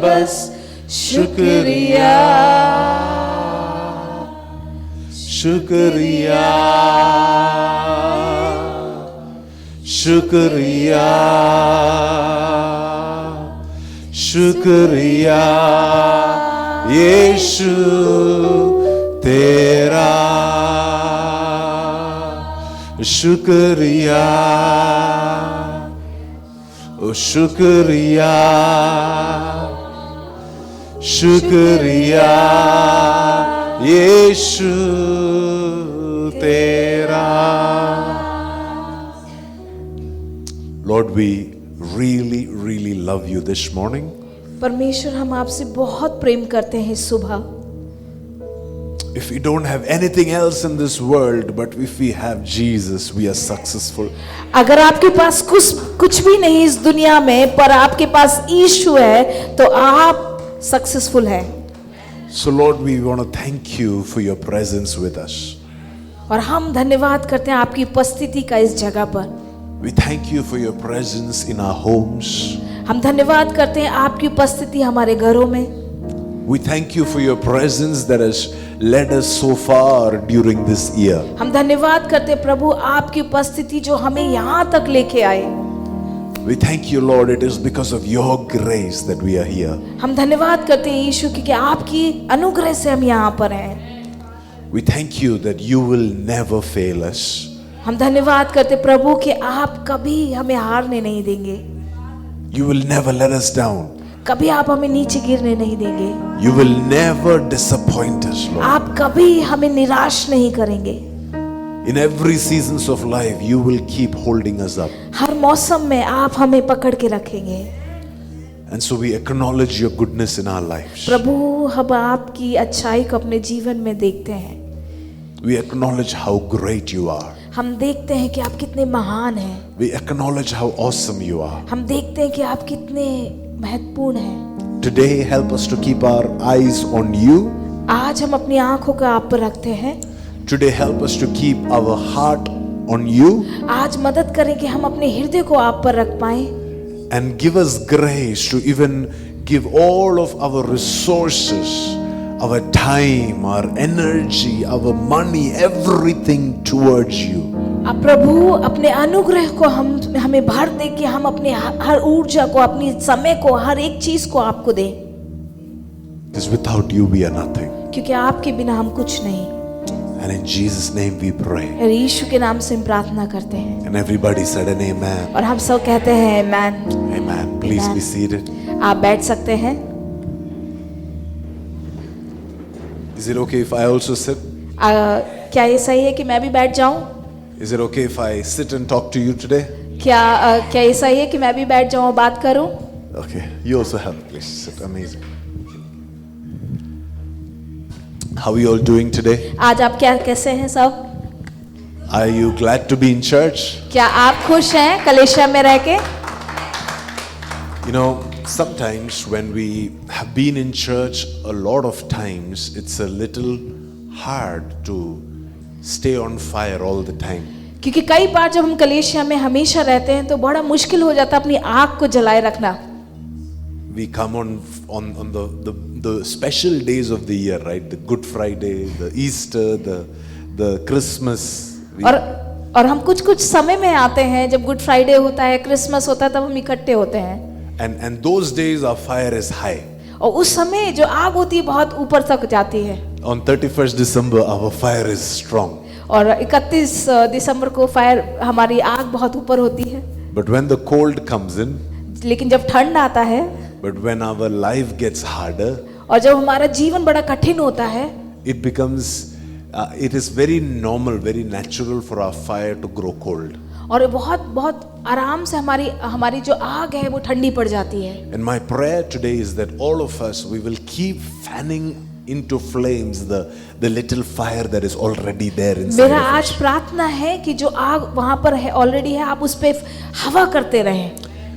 बस शुक्रिया, शुक्रिया, शुक्रिया, शुक्रिया यीशु तेरा, शुक्रिया, ओ शुक्रिया, शुक्रिया यीशु तेरा। Lord, we really, really love you this morning. परमेश्वर हम आपसे बहुत प्रेम करते हैं इस सुबह। If we don't have anything else in this world, but if we have Jesus, we are successful. अगर आपके पास कुछ भी नहीं इस दुनिया में, पर आपके पास यीशु है, तो आप सक्सेसफुल हैं। So Lord, we want to thank you for your presence with us. और हम धन्यवाद करते हैं आपकी उपस्थिति का इस जगह पर। We thank you for your presence in our homes. हम धन्यवाद करते हैं आपकी उपस्थिति हमारे घरों में। We thank you for your presence that has led us so far during this year. हम धन्यवाद करते हैं प्रभु आपकी उपस्थिति जो हमें यहाँ तक लेके आए। We thank you, Lord, it is because of your grace that we are here. हम धन्यवाद करते हैं यीशु क्योंकि आपकी अनुग्रह से हम यहाँ पर हैं। We thank you that you will never fail us. हम धन्यवाद करते प्रभु कि आप कभी हमें हारने नहीं देंगे। You will never let us down. कभी आप हमें नीचे गिरने नहीं देंगे। You will never disappoint us, Lord. आप कभी हमें निराश नहीं करेंगे। In every seasons of life, you will keep holding us up. हर मौसम में आप हमें पकड़ के रखेंगे। And so we acknowledge your goodness in our lives. प्रभु हम आपकी अच्छाई को अपने जीवन में देखते हैं। We acknowledge how great you are. हम देखते हैं कि आप कितने महान हैं। We acknowledge how awesome you are. हम देखते हैं कि आप कितने महत्वपूर्ण हैं। Today, help us to keep our eyes on you. आज हम अपनी आंखों को आप पर रखते हैं। Today, help us to keep our heart on you. आज मदद करें कि हम अपने हृदय को आप पर रख पाएं। And give us grace to even give all of our resources, our time, our energy, our money, everything towards you. अब प्रभु अपने अनुग्रह को हमें भर दे कि हम अपने हर ऊर्जा को, अपनी समय को, हर एक चीज को आपको दें। Because without you we are nothing. क्योंकि आपके बिना हम कुछ नहीं। And in Jesus' name we pray. और यीशु के नाम से हम प्रार्थना करते हैं। And everybody said an amen. और हम सब कहते हैं आमेन। Amen. Please Amen. be seated. आप बैठ सकते हैं। Is it okay if I also sit? क्या ये सही है कि मैं भी बैठ जाऊं? Is it okay if I sit and talk to you today? क्या ये सही है कि मैं भी बैठ जाऊं और बात करूं? Okay, you also have a place to sit. Amazing. How are you all doing today? आज आप कैसे हैं सब? Are you glad to be in church? क्या आप खुश हैं कलीसिया में रह के? You know, sometimes when we have been in church a lot of times, it's a little hard to stay on fire all the time. क्योंकि कई बार जब हम कलीसिया में हमेशा रहते हैं तो बड़ा मुश्किल हो जाता है अपनी आग को जलाए रखना। We come on the special days of the year, right? The Good Friday, the Easter, the Christmas. और हम कुछ समय में आते हैं जब गुड फ्राइडे होता है, क्रिसमस होता है, तब हम इकट्ठे होते हैं। And those days our fire is high. और उस समय जो आग होती है बहुत ऊपर तक जाती है। On 31st December our fire is strong. और 31 दिसंबर को फायर हमारी आग बहुत ऊपर होती है। But when the cold comes in, लेकिन जब ठंड आता है, but when our life gets harder, और जब हमारा जीवन बड़ा कठिन होता है, it becomes it is very normal, very natural for our fire to grow cold. और बहुत आराम से हमारी जो आग है वो ठंडी पड़ जाती है। And my prayer today is that all of us we will keep fanning into flames the little fire that is already there inside. मेरा आज प्रार्थना है कि जो आग वहां पर है ऑलरेडी है, आप उस पे हवा करते रहें।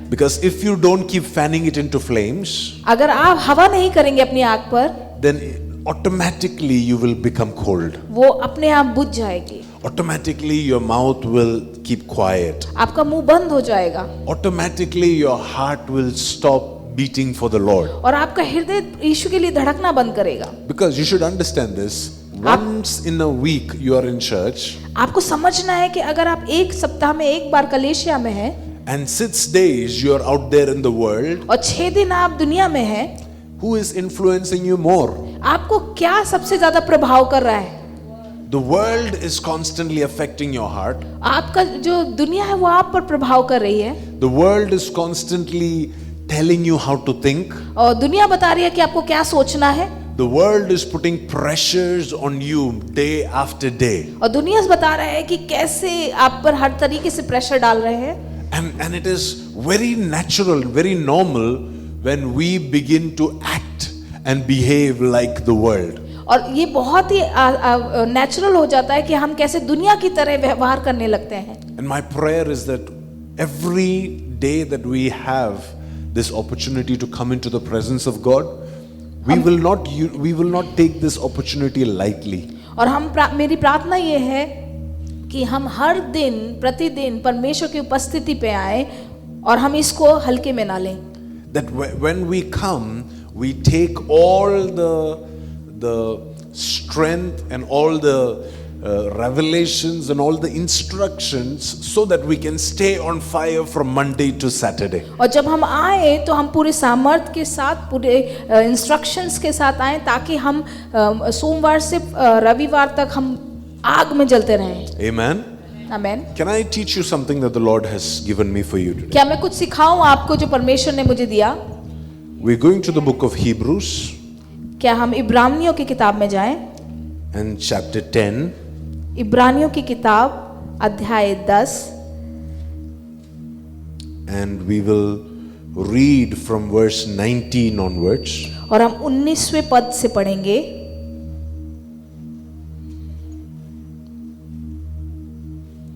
Because if you don't keep fanning it into flames, अगर आप हवा नहीं करेंगे अपनी आग पर, then automatically you will become cold. वो अपने आप बुझ जाएगी। Automatically your mouth will keep quiet. आपका मुंह बंद हो जाएगा। Automatically your heart will stop beating for the Lord. और आपका हृदय यीशु के लिए धड़कना बंद करेगा। Because you should understand this. Once in a week you are in church, आपको समझना है कि अगर आप एक सप्ताह में एक बार कलीसिया में हैं and 6 days you are out there in the world, और 6 दिन आप दुनिया में हैं, who is influencing you more? आपको क्या सबसे ज्यादा प्रभाव कर रहा है? The world is constantly affecting your heart. आपका जो दुनिया है वो आप पर प्रभाव कर रही है, The world is constantly telling you how to think. और दुनिया बता रही है कि आपको क्या सोचना है, The world is putting pressures on you day after day. और दुनिया बता रहा है कि कैसे आप पर हर तरीके से प्रेशर डाल रहे हैं। And it is very natural, very normal when we begin to act and behave like the world. और ये बहुत ही नेचुरल हो जाता है कि हम कैसे दुनिया की तरह व्यवहार करने लगते हैं। And my prayer is that every day that we have this opportunity to come into the presence of God, we will not take this opportunity lightly. और मेरी प्रार्थना ये है कि हम हर दिन प्रतिदिन परमेश्वर की उपस्थिति पे आए और हम इसको हल्के में ना लें। That when we come, we take all the strength and all the revelations and all the instructions so that we can stay on fire from Monday to Saturday. और जब हम आए तो हम पूरे सामर्थ्य के साथ, पूरे इंस्ट्रक्शंस के साथ आए ताकि हम सोमवार से रविवार तक हम आग में जलते रहें। Amen. Amen. Can I teach you something that the Lord has given me for you today? क्या मैं कुछ सिखाऊं आपको जो परमेश्वर ने मुझे दिया? We're going to the book of Hebrews क्या हम इब्रानियों की किताब में जाएं? and chapter 10. इब्रानियों की किताब अध्याय 10, and we will read from verse 19 onwards. और हम 19वें पद से पढ़ेंगे।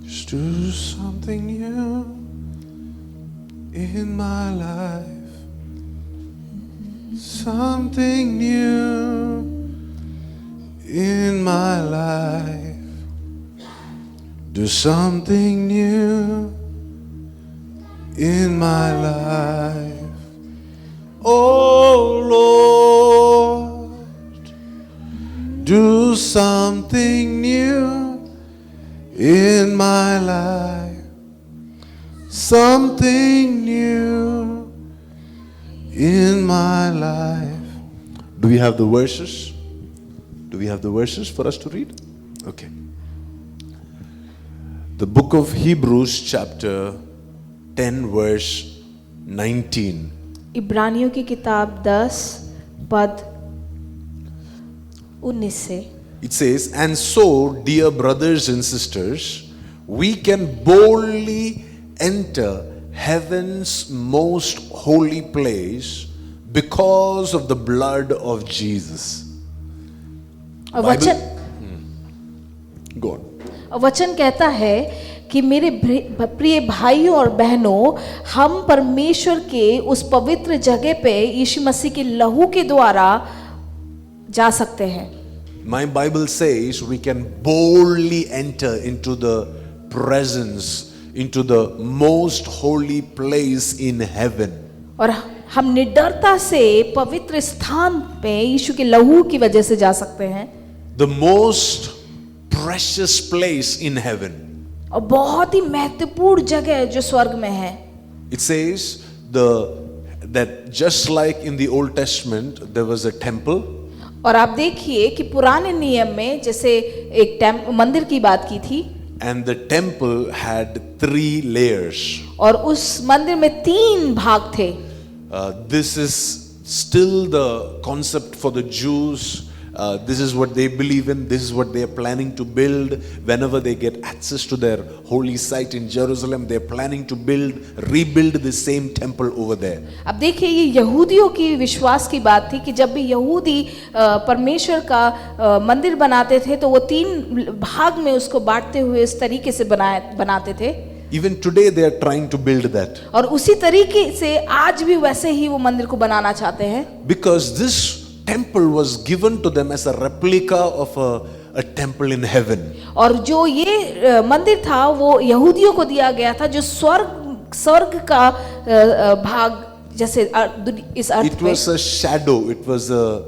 Just do something new in my life, something new in my life, do something new in my life, oh Lord, do something new in my life, something new in my life. Do we have the verses? Do we have the verses for us to read? Okay. The book of Hebrews chapter 10 verse 19. इब्रानियों की किताब 10 पद 19 से। It says, and so, dear brothers and sisters, we can boldly enter heaven's most holy place because of the blood of Jesus. Go on. वचन कहता है कि मेरे प्रिय भाइयों और बहनों, हम परमेश्वर के उस पवित्र जगह पे यीशु मसीह के लहू के द्वारा जा सकते हैं। My Bible says we can boldly enter into the presence, into the most holy place in heaven. और हम निडरता से पवित्र स्थान पे यीशु के लहू की वजह से जा सकते हैं। The most precious place in heaven. और बहुत ही महत्वपूर्ण जगह जो स्वर्ग में है। It says that just like in the Old Testament there was a temple. और आप देखिए कि पुराने नियम में जैसे एक मंदिर की बात की थी, and the temple had 3 layers. और उस मंदिर में 3 भाग थे। This is still the concept for the Jews. This is what they believe in. This is what they are planning to build. Whenever they get access to their holy site in Jerusalem, they are planning to rebuild the same temple over there. अब देखिए, ये यहूदियों की विश्वास की बात थी कि जब भी यहूदी परमेश्वर का मंदिर बनाते थे तो वो 3 भाग में उसको बांटते हुए इस तरीके से बनाते थे। Even today they are trying to build that. और उसी तरीके से आज भी वैसे ही वो मंदिर को बनाना चाहते हैं। Because this temple was given to them as a replica of a temple in heaven. और जो ये मंदिर था वो यहूदियों को दिया गया था जो स्वर्ग का भाग जैसे इस अर्थ It पे was a shadow, it was a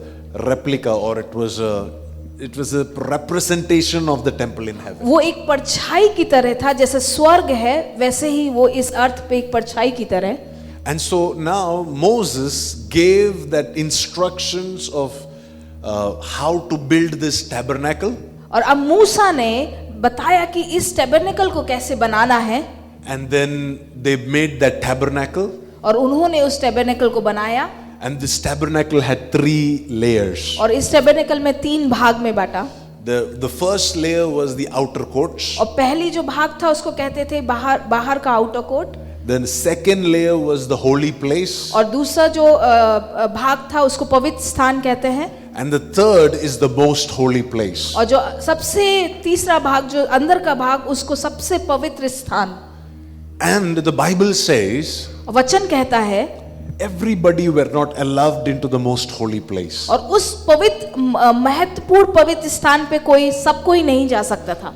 replica, or it was a representation of the temple in heaven. वो एक परछाई की तरह था, जैसे स्वर्ग है वैसे ही वो इस अर्थ पे एक परछाई की तरह। And so now Moses gave that instructions of how to build this tabernacle. और अब मूसा ने बताया कि इस टैबरनेकल को कैसे बनाना है, And then they made that tabernacle. और उन्होंने उस टैबरनेकल को बनाया। And this tabernacle had 3 layers. और इस टैबरनेकल में 3 भाग में बांटा। The first layer was the outer courts. और पहली जो भाग था उसको कहते थे बाहर का outer court. Then the second layer was the holy place. और दूसरा जो भाग था उसको पवित्र स्थान कहते हैं। And the third is the most holy place. और जो सबसे तीसरा भाग जो अंदर का भाग उसको सबसे पवित्र स्थान। And the Bible says वचन कहता है everybody were not allowed into the most holy place. और उस पवित्र महत्वपूर्ण पवित्र स्थान पे सब कोई नहीं जा सकता था।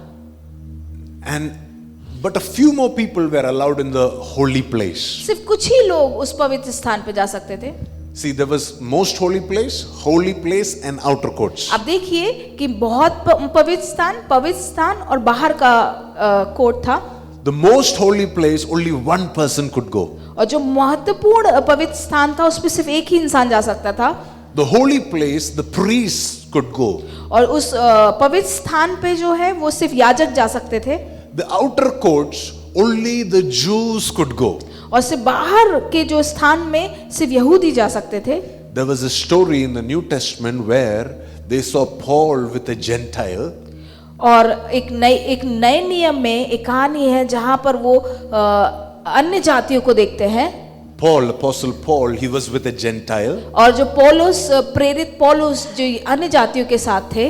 But a few more people were allowed in the holy place. सिर्फ कुछ ही लोग उस पवित्र स्थान पे जा सकते थे। See, there was most holy place and outer courts. अब देखिए कि बहुत पवित्र स्थान और बाहर का कोर्ट था। The most holy place, only one person could go. और जो महत्वपूर्ण पवित्र स्थान था उसमें सिर्फ एक ही इंसान जा सकता था। The holy place, the priests could go. और उस पवित्र स्थान पे जो है वो सिर्फ याजक जा सकते थे। The outer courts, only the Jews could go. और सिर्फ बाहर के जो स्थान में सिर्फ यहूदी जा सकते थे। There was a story in the New Testament where they saw Paul with a Gentile. और एक नए नियम में एक कहानी है जहां पर वो अन्य जातियों को देखते हैं। Paul, Apostle Paul, he was with a Gentile. और जो प्रेरित पौलुस जो अन्य जातियों के साथ थे।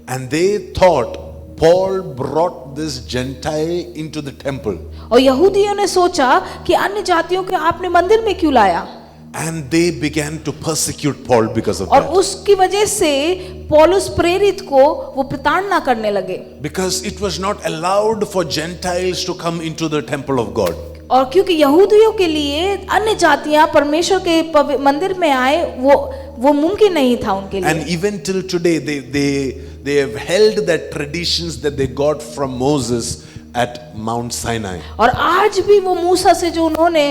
And they thought Paul brought this Gentile into the temple. और यहूदियों ने सोचा कि अन्य जातियों को आपने मंदिर में क्यों लाया? And they began to persecute Paul because of और that. उसकी वजह से पौलुस प्रेरित को वो प्रताड़ना करने लगे। Because it was not allowed for Gentiles to come into the temple of God. और क्योंकि यहूदियों के लिए अन्य जातियां परमेश्वर के मंदिर में आए वो मुमकिन नहीं था उनके लिए। And even till today they have held that traditions that they got from Moses at Mount Sinai. और आज भी वो मूसा से जो उन्होंने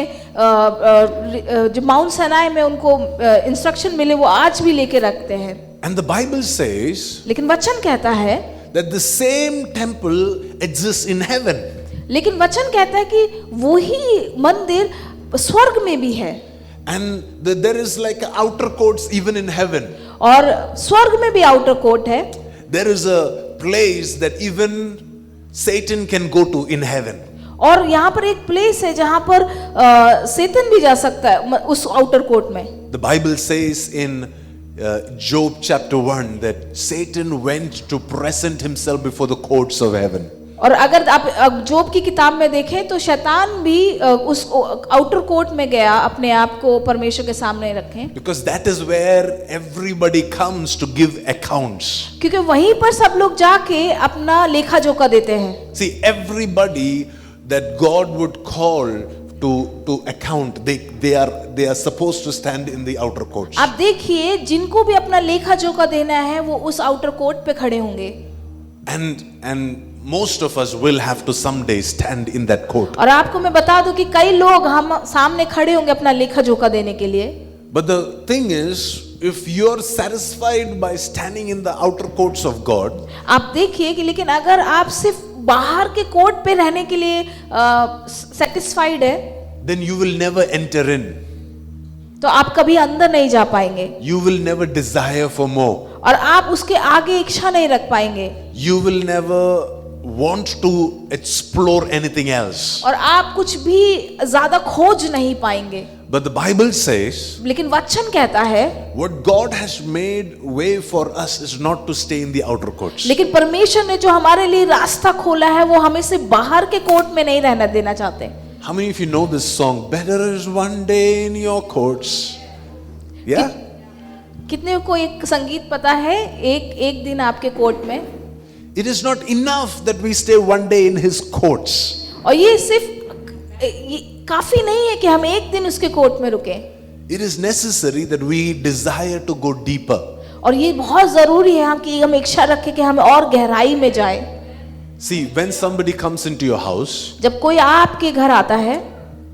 जो माउंट सिनाई में उनको इंस्ट्रक्शन मिले वो आज भी लेके रखते हैं। And the Bible says लेकिन वचन कहता है that the same temple exists in heaven. लेकिन वचन कहता है कि वही मंदिर स्वर्ग में भी है। And there is like outer courts even in heaven. और स्वर्ग में भी आउटर कोर्ट है। There is a place that even Satan can go to in heaven. और यहाँ पर एक प्लेस है जहाँ पर सैतान भी जा सकता है उस आउटर कोर्ट में। The Bible says in Job chapter 1 that Satan went to present himself before the courts of heaven. और अगर आप जोब की किताब में देखें तो शैतान भी उस आउटर कोर्ट में गया अपने आप को परमेश्वर के सामने रखें। Because that is where everybody comes to give accounts. क्योंकि वहीं पर सब लोग जाके अपना लेखा जोखा देते हैं। See, everybody that God would call to account, they are supposed to stand in the outer courts. आप देखिए जिनको भी अपना लेखा जोखा देना है वो उस आउटर कोर्ट पे खड़े होंगे। And most of us will have to someday stand in that court. और आपको मैं बता दूं कि कई लोग हम सामने खड़े होंगे अपना लेखा जोखा देने के लिए। But the thing is, if you're satisfied by standing in the outer courts of God, आप देखिए कि लेकिन अगर आप सिर्फ बाहर के कोर्ट पे रहने के लिए सेटिस्फाइड है, then you will never enter in. तो आप कभी अंदर नहीं जा पाएंगे। You will never desire for more. और आप उसके आगे इच्छा नहीं रख पाएंगे। You will never want to explore anything else. और आप कुछ भी ज्यादा खोज नहीं पाएंगे। But the Bible says, लेकिन वचन कहता है what God has made way for us is not to stay in the outer courts. लेकिन परमेश्वर ने जो हमारे लिए रास्ता खोला है वो हमें से बाहर के कोर्ट में नहीं रहना देना चाहते। How many of you know this song? Better is one day in your courts. Yeah? कितने को एक संगीत पता है, एक दिन आपके कोर्ट में? It is not enough that we stay one day in his courts. और ये सिर्फ काफी नहीं है कि हम एक दिन उसके कोर्ट में रुके। it is necessary that we desire to go deeper. और ये बहुत जरूरी है कि हम इच्छा रखें कि हम और गहराई में जाए। See, when somebody comes into your house, जब कोई आपके घर आता है,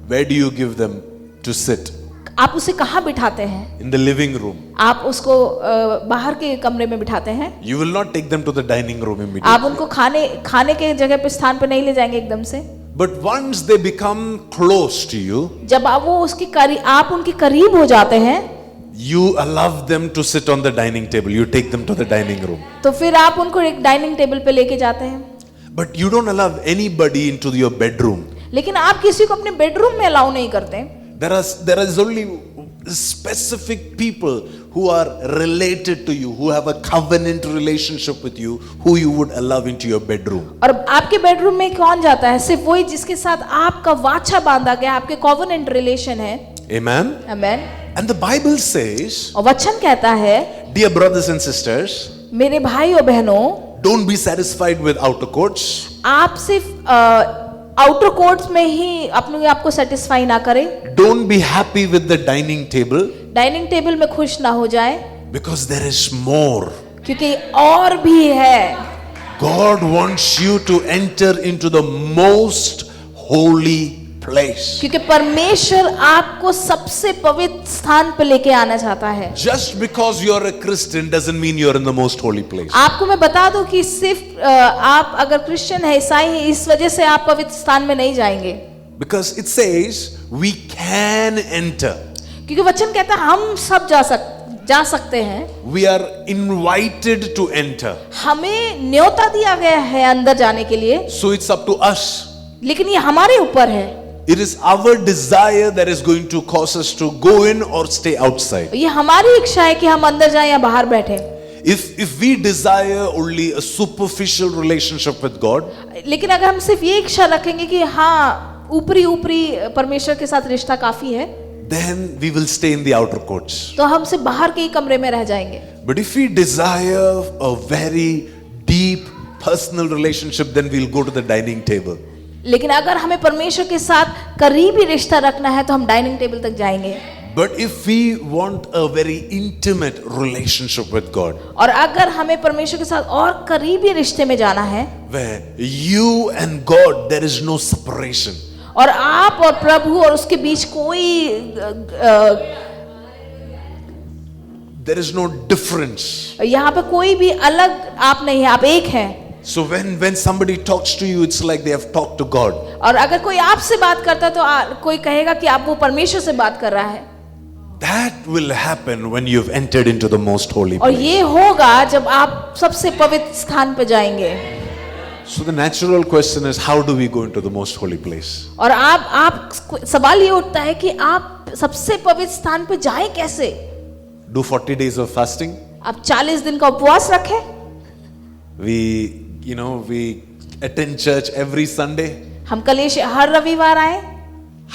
where do you give them to sit? आप उसे कहाँ बिठाते हैं? In the living room. आप उसको बाहर के कमरे में बिठाते हैं? You will not take them to the dining room immediately. आप उनको खाने के जगह पे स्थान पे नहीं ले जाएंगे एकदम से। But once they become close to you, जब आप उनके करीब हो जाते हैं, you allow them to sit on the dining table. You take them to the dining room. तो फिर आप उनको एक डाइनिंग टेबल पे लेके जाते हैं। But you don't allow anybody into your bedroom. लेकिन आप किसी को अपने बेडरूम में अलाउ नहीं करते। There is only specific people who are related to you, who have a covenant relationship with you, who you would allow into your bedroom. और आपके बेडरूम में कौन जाता है? सिर्फ वही जिसके साथ आपका वाचा बांधा गया, आपके covenant relation है। Amen. Amen. And the Bible says, और वचन कहता है, dear brothers and sisters, मेरे भाई और बहनों, don't be satisfied with outer courts. आप सिर्फ आउटर कोर्ट्स में ही अपने आप को सेटिस्फाई ना करें। Don't be happy with the dining table, dining table में खुश ना हो जाए, because there is more. क्योंकि और भी है। God wants you to enter into the most holy place. क्योंकि परमेश्वर आपको सबसे पवित्र स्थान पर लेके आना चाहता है। Just because you're a Christian doesn't mean you're in the most holy place. आपको मैं बता दूं कि सिर्फ आप अगर क्रिश्चियन है, ईसाई है, इस वजह से आप पवित्र स्थान में नहीं जाएंगे। Because it says we can enter. क्योंकि वचन कहता है हम सब जा सकते हैं। We are invited to enter. हमें न्योता दिया गया है अंदर जाने के लिए। So it's up to us. लेकिन ये हमारे ऊपर है। It is our desire that is going to cause us to go in or stay outside. ये हमारी इच्छा है कि हम अंदर जाएं या बाहर बैठे। If we desire only a superficial relationship with God, लेकिन अगर हम सिर्फ ये इच्छा रखेंगे कि हाँ ऊपरी परमेश्वर के साथ रिश्ता काफी है, then we will stay in the outer courts. तो हम सिर्फ बाहर के ही कमरे में रह जाएंगे। But if we desire a very deep personal relationship, then we'll go to the dining table. लेकिन अगर हमें परमेश्वर के साथ करीबी रिश्ता रखना है तो हम डाइनिंग टेबल तक जाएंगे। But if we want a very intimate relationship with God, और अगर हमें परमेश्वर के साथ और करीबी रिश्ते में जाना है, where you and God there is no separation, और आप और प्रभु और उसके बीच कोई there is no difference. यहाँ पे कोई भी अलग आप नहीं है, आप एक हैं। So when somebody talks to you, it's like they have talked to God. और अगर कोई आपसे बात करता है तो कोई कहेगा कि आप वो परमेश्वर से बात कर रहा है। That will happen when you've entered into the most holy और place. ये होगा जब आप सबसे पवित्र स्थान पे जाएंगे। So the natural question is, how do we go into the most holy place? और आप सवाल ये उठता है कि आप सबसे पवित्र स्थान पे जाएं कैसे? Do 40 days of fasting? आप 40 दिन का उपवास रखें? We attend church every Sunday. हम कलेश हर रविवार आए?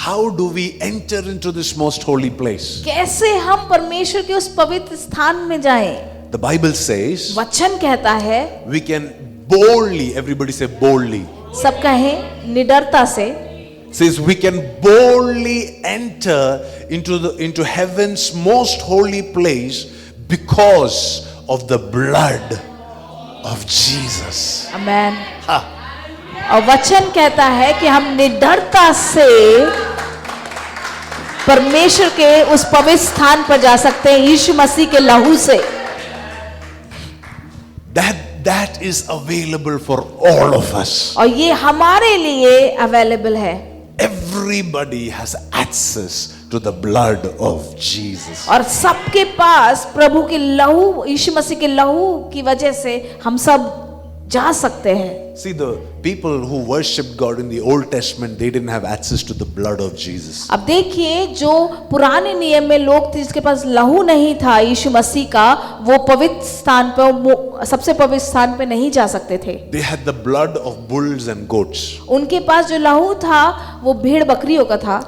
How do we enter into this most holy place? कैसे हम परमेश्वर के उस पवित्र स्थान में जाएं? The Bible says वचन कहता है, we can boldly, everybody say boldly. सब कहें निडरता से, Says we can boldly enter into heaven's most holy place because of the blood of Jesus. Amen. Ha. और वचन कहता है कि हम निडरता से परमेश्वर के उस पवित्र स्थान पर जा सकते हैं यीशु मसीह के लहू से। That is available for all of us. और ये हमारे लिए अवेलेबल है। Everybody has access to the blood of Jesus. और सबके पास प्रभु के लहू, यीशु मसीह के लहू की वजह से हम सब जा सकते हैं। See, the people who worshipped God in the Old Testament, they didn't have access to the blood of Jesus. अब देखिए, जो पुराने नियम में लोग थे जिसके पास लहू नहीं था यीशु मसीह का, वो पवित्र स्थान पर, सबसे पवित्र स्थान पे नहीं जा सकते थे। They had the blood of bulls and goats. उनके पास जो लहू था वो भेड़ बकरियों का था।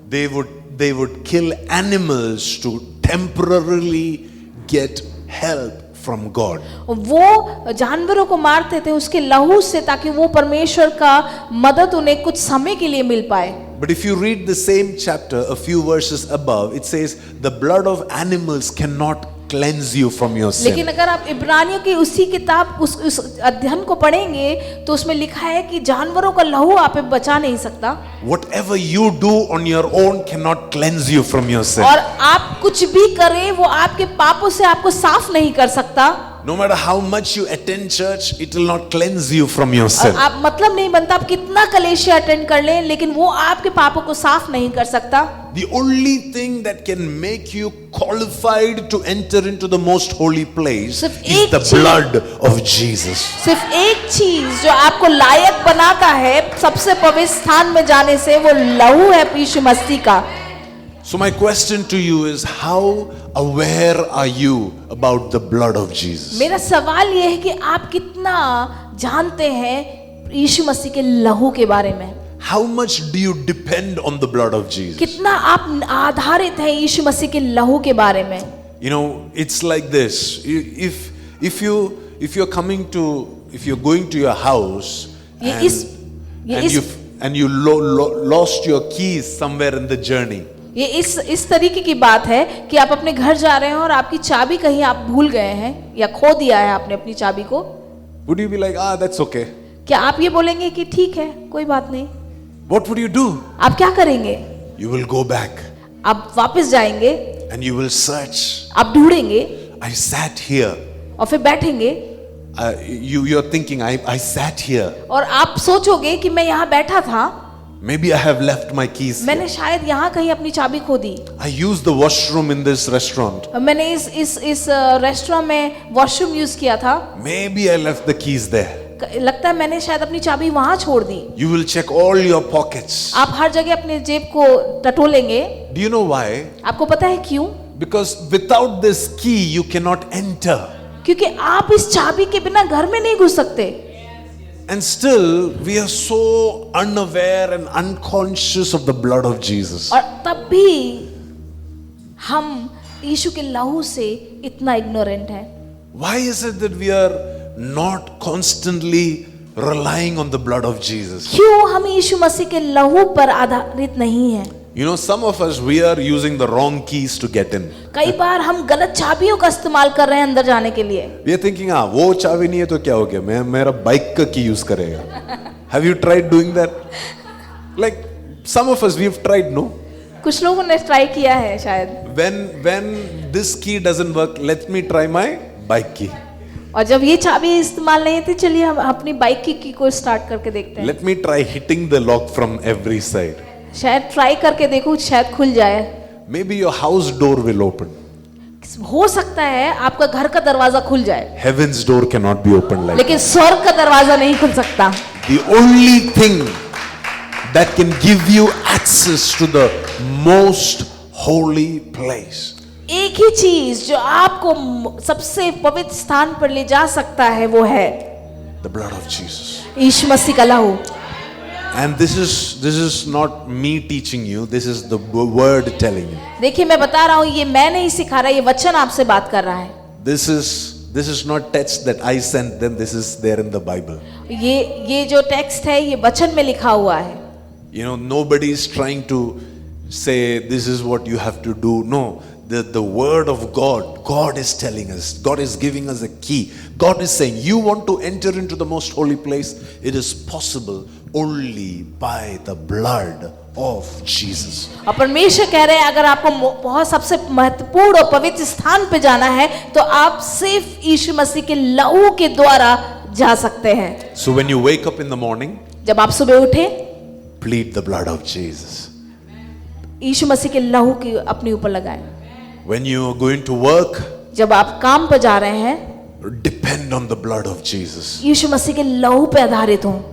They would kill animals to temporarily get help from God. वो जानवरों को मारते थे उसके लहू से, ताकि वो परमेश्वर का मदद उन्हें कुछ समय के लिए मिल पाए। But if you read the same chapter, a few verses above, it says, the blood of animals cannot cleanse you from your sin. लेकिन अगर आप इब्रानियों की उसी किताब उस अध्ययन को पढ़ेंगे तो उसमें लिखा है कि जानवरों का लहू आप बचा नहीं सकता, Whatever you do on your own cannot cleanse you from your sin. और आप कुछ भी करें वो आपके पापों से आपको साफ नहीं कर सकता। No matter how much you attend church, it will not cleanse you from your sin. आप मतलब नहीं बनता आप कितना कलेशिया अटेंड कर लें, लेकिन वो आपके पापों को साफ नहीं कर सकता। The only thing that can make you qualified to enter into the most holy place सिर्फ is एक the चीज- blood of Jesus. सिर्फ एक चीज जो आपको लायक बनाता है सबसे पवित्र स्थान में जाने से, वो लहू है यीशु मसीह का। So my question to you is, how aware are you about the blood of Jesus? मेरा सवाल ये है कि आप कितना जानते हैं यीशु मसीह के लहू के बारे में, How much do you depend on the blood of Jesus? कितना आप आधारित हैं यीशु मसीह के लहू के बारे में। You know, it's like this. If you're coming to, if you're going to your house ये and, इस- ये and इस- you and you lost your keys somewhere in the journey. ये इस तरीके की बात है कि आप अपने घर जा रहे हैं और आपकी चाबी कहीं आप भूल गए हैं या खो दिया है आपने अपनी चाबी को, Would you be like, that's okay? क्या आप ये बोलेंगे कि ठीक है कोई बात नहीं? What would you do? आप क्या करेंगे? You will go back आप वापस जाएंगे, and you will search. आप ढूंढेंगे I sat here. और फिर बैठेंगे You're thinking, I sat here. और आप सोचोगे कि मैं यहाँ बैठा था, Maybe I have left my keys मैंने here. शायद यहाँ कहीं अपनी चाबी खो दी, I used the washroom in this restaurant. मैंने इस रेस्टोरेंट में वॉशरूम यूज किया था, Maybe I left the keys there. लगता है मैंने शायद अपनी चाबी वहां छोड़ दी। You will check all your pockets. आप हर जगह अपने जेब को टटोलेंगे। Do you know why? आपको पता है क्यों? Because without this key, you cannot enter. क्योंकि आप इस चाबी के बिना घर में नहीं घुस सकते। And still, we are so unaware and unconscious of the blood of Jesus. और तब भी हम यीशु के लहू से इतना इग्नोरेंट है। Why is it that we are not constantly relying on the blood of Jesus? क्यों हम यीशु मसीह के लहू पर आधारित नहीं हैं? You know, some of us, we are using the wrong keys to get in. कई बार हम गलत चाबियों का इस्तेमाल कर रहे हैं अंदर जाने के लिए। We are thinking, वो चाबी नहीं है तो क्या हो गया, मैं मेरा बाइक का की यूज करेगा. Have you tried doing that? Like some of us, we have tried, no? कुछ लोगों ने ट्राई किया है शायद। When this key doesn't work, let me try my bike key. और जब ये चाबी इस्तेमाल नहीं थी, चलिए हम अपनी बाइक की को स्टार्ट करके देखते हैं। Let me try hitting the lock from every side. शायद ट्राई करके देखो, शायद खुल जाए। Maybe your house door will open. हो सकता है आपका घर का दरवाजा खुल जाए, Heaven's door cannot be opened like लेकिन स्वर्ग का दरवाजा नहीं खुल सकता। that. The only thing that can give you access to the most holy place. एक ही चीज जो आपको सबसे पवित्र स्थान पर ले जा सकता है वो है The blood of Jesus. यीशु मसीह का लहू। And this is not me teaching you, this is the word telling you. देखिए मैं बता रहा हूँ, ये मैं नहीं सिखा रहा, ये वचन आपसे बात कर रहा है। This is not text that I sent them, this is there in the Bible. ये जो टेक्स्ट है ये वचन में लिखा हुआ है। You know, nobody is trying to say this is what you have to do. No, the word of God is telling us, God is giving us a key. God is saying, you want to enter into the most holy place, it is possible only by the blood of Jesus. और परमेश्वर कह रहे हैं अगर आपको बहुत सबसे महत्वपूर्ण और पवित्र स्थान पे जाना है तो आप सिर्फ यीशु मसीह के लहू के द्वारा जा सकते हैं। So when you wake up in the morning, जब आप सुबह उठे, plead the blood of Jesus. यीशु मसीह के लहू की अपने ऊपर लगाएं। When you are going to work, जब आप काम पर जा रहे हैं, depend on the blood of Jesus. यीशु मसीह के लहू पे आधारित हो।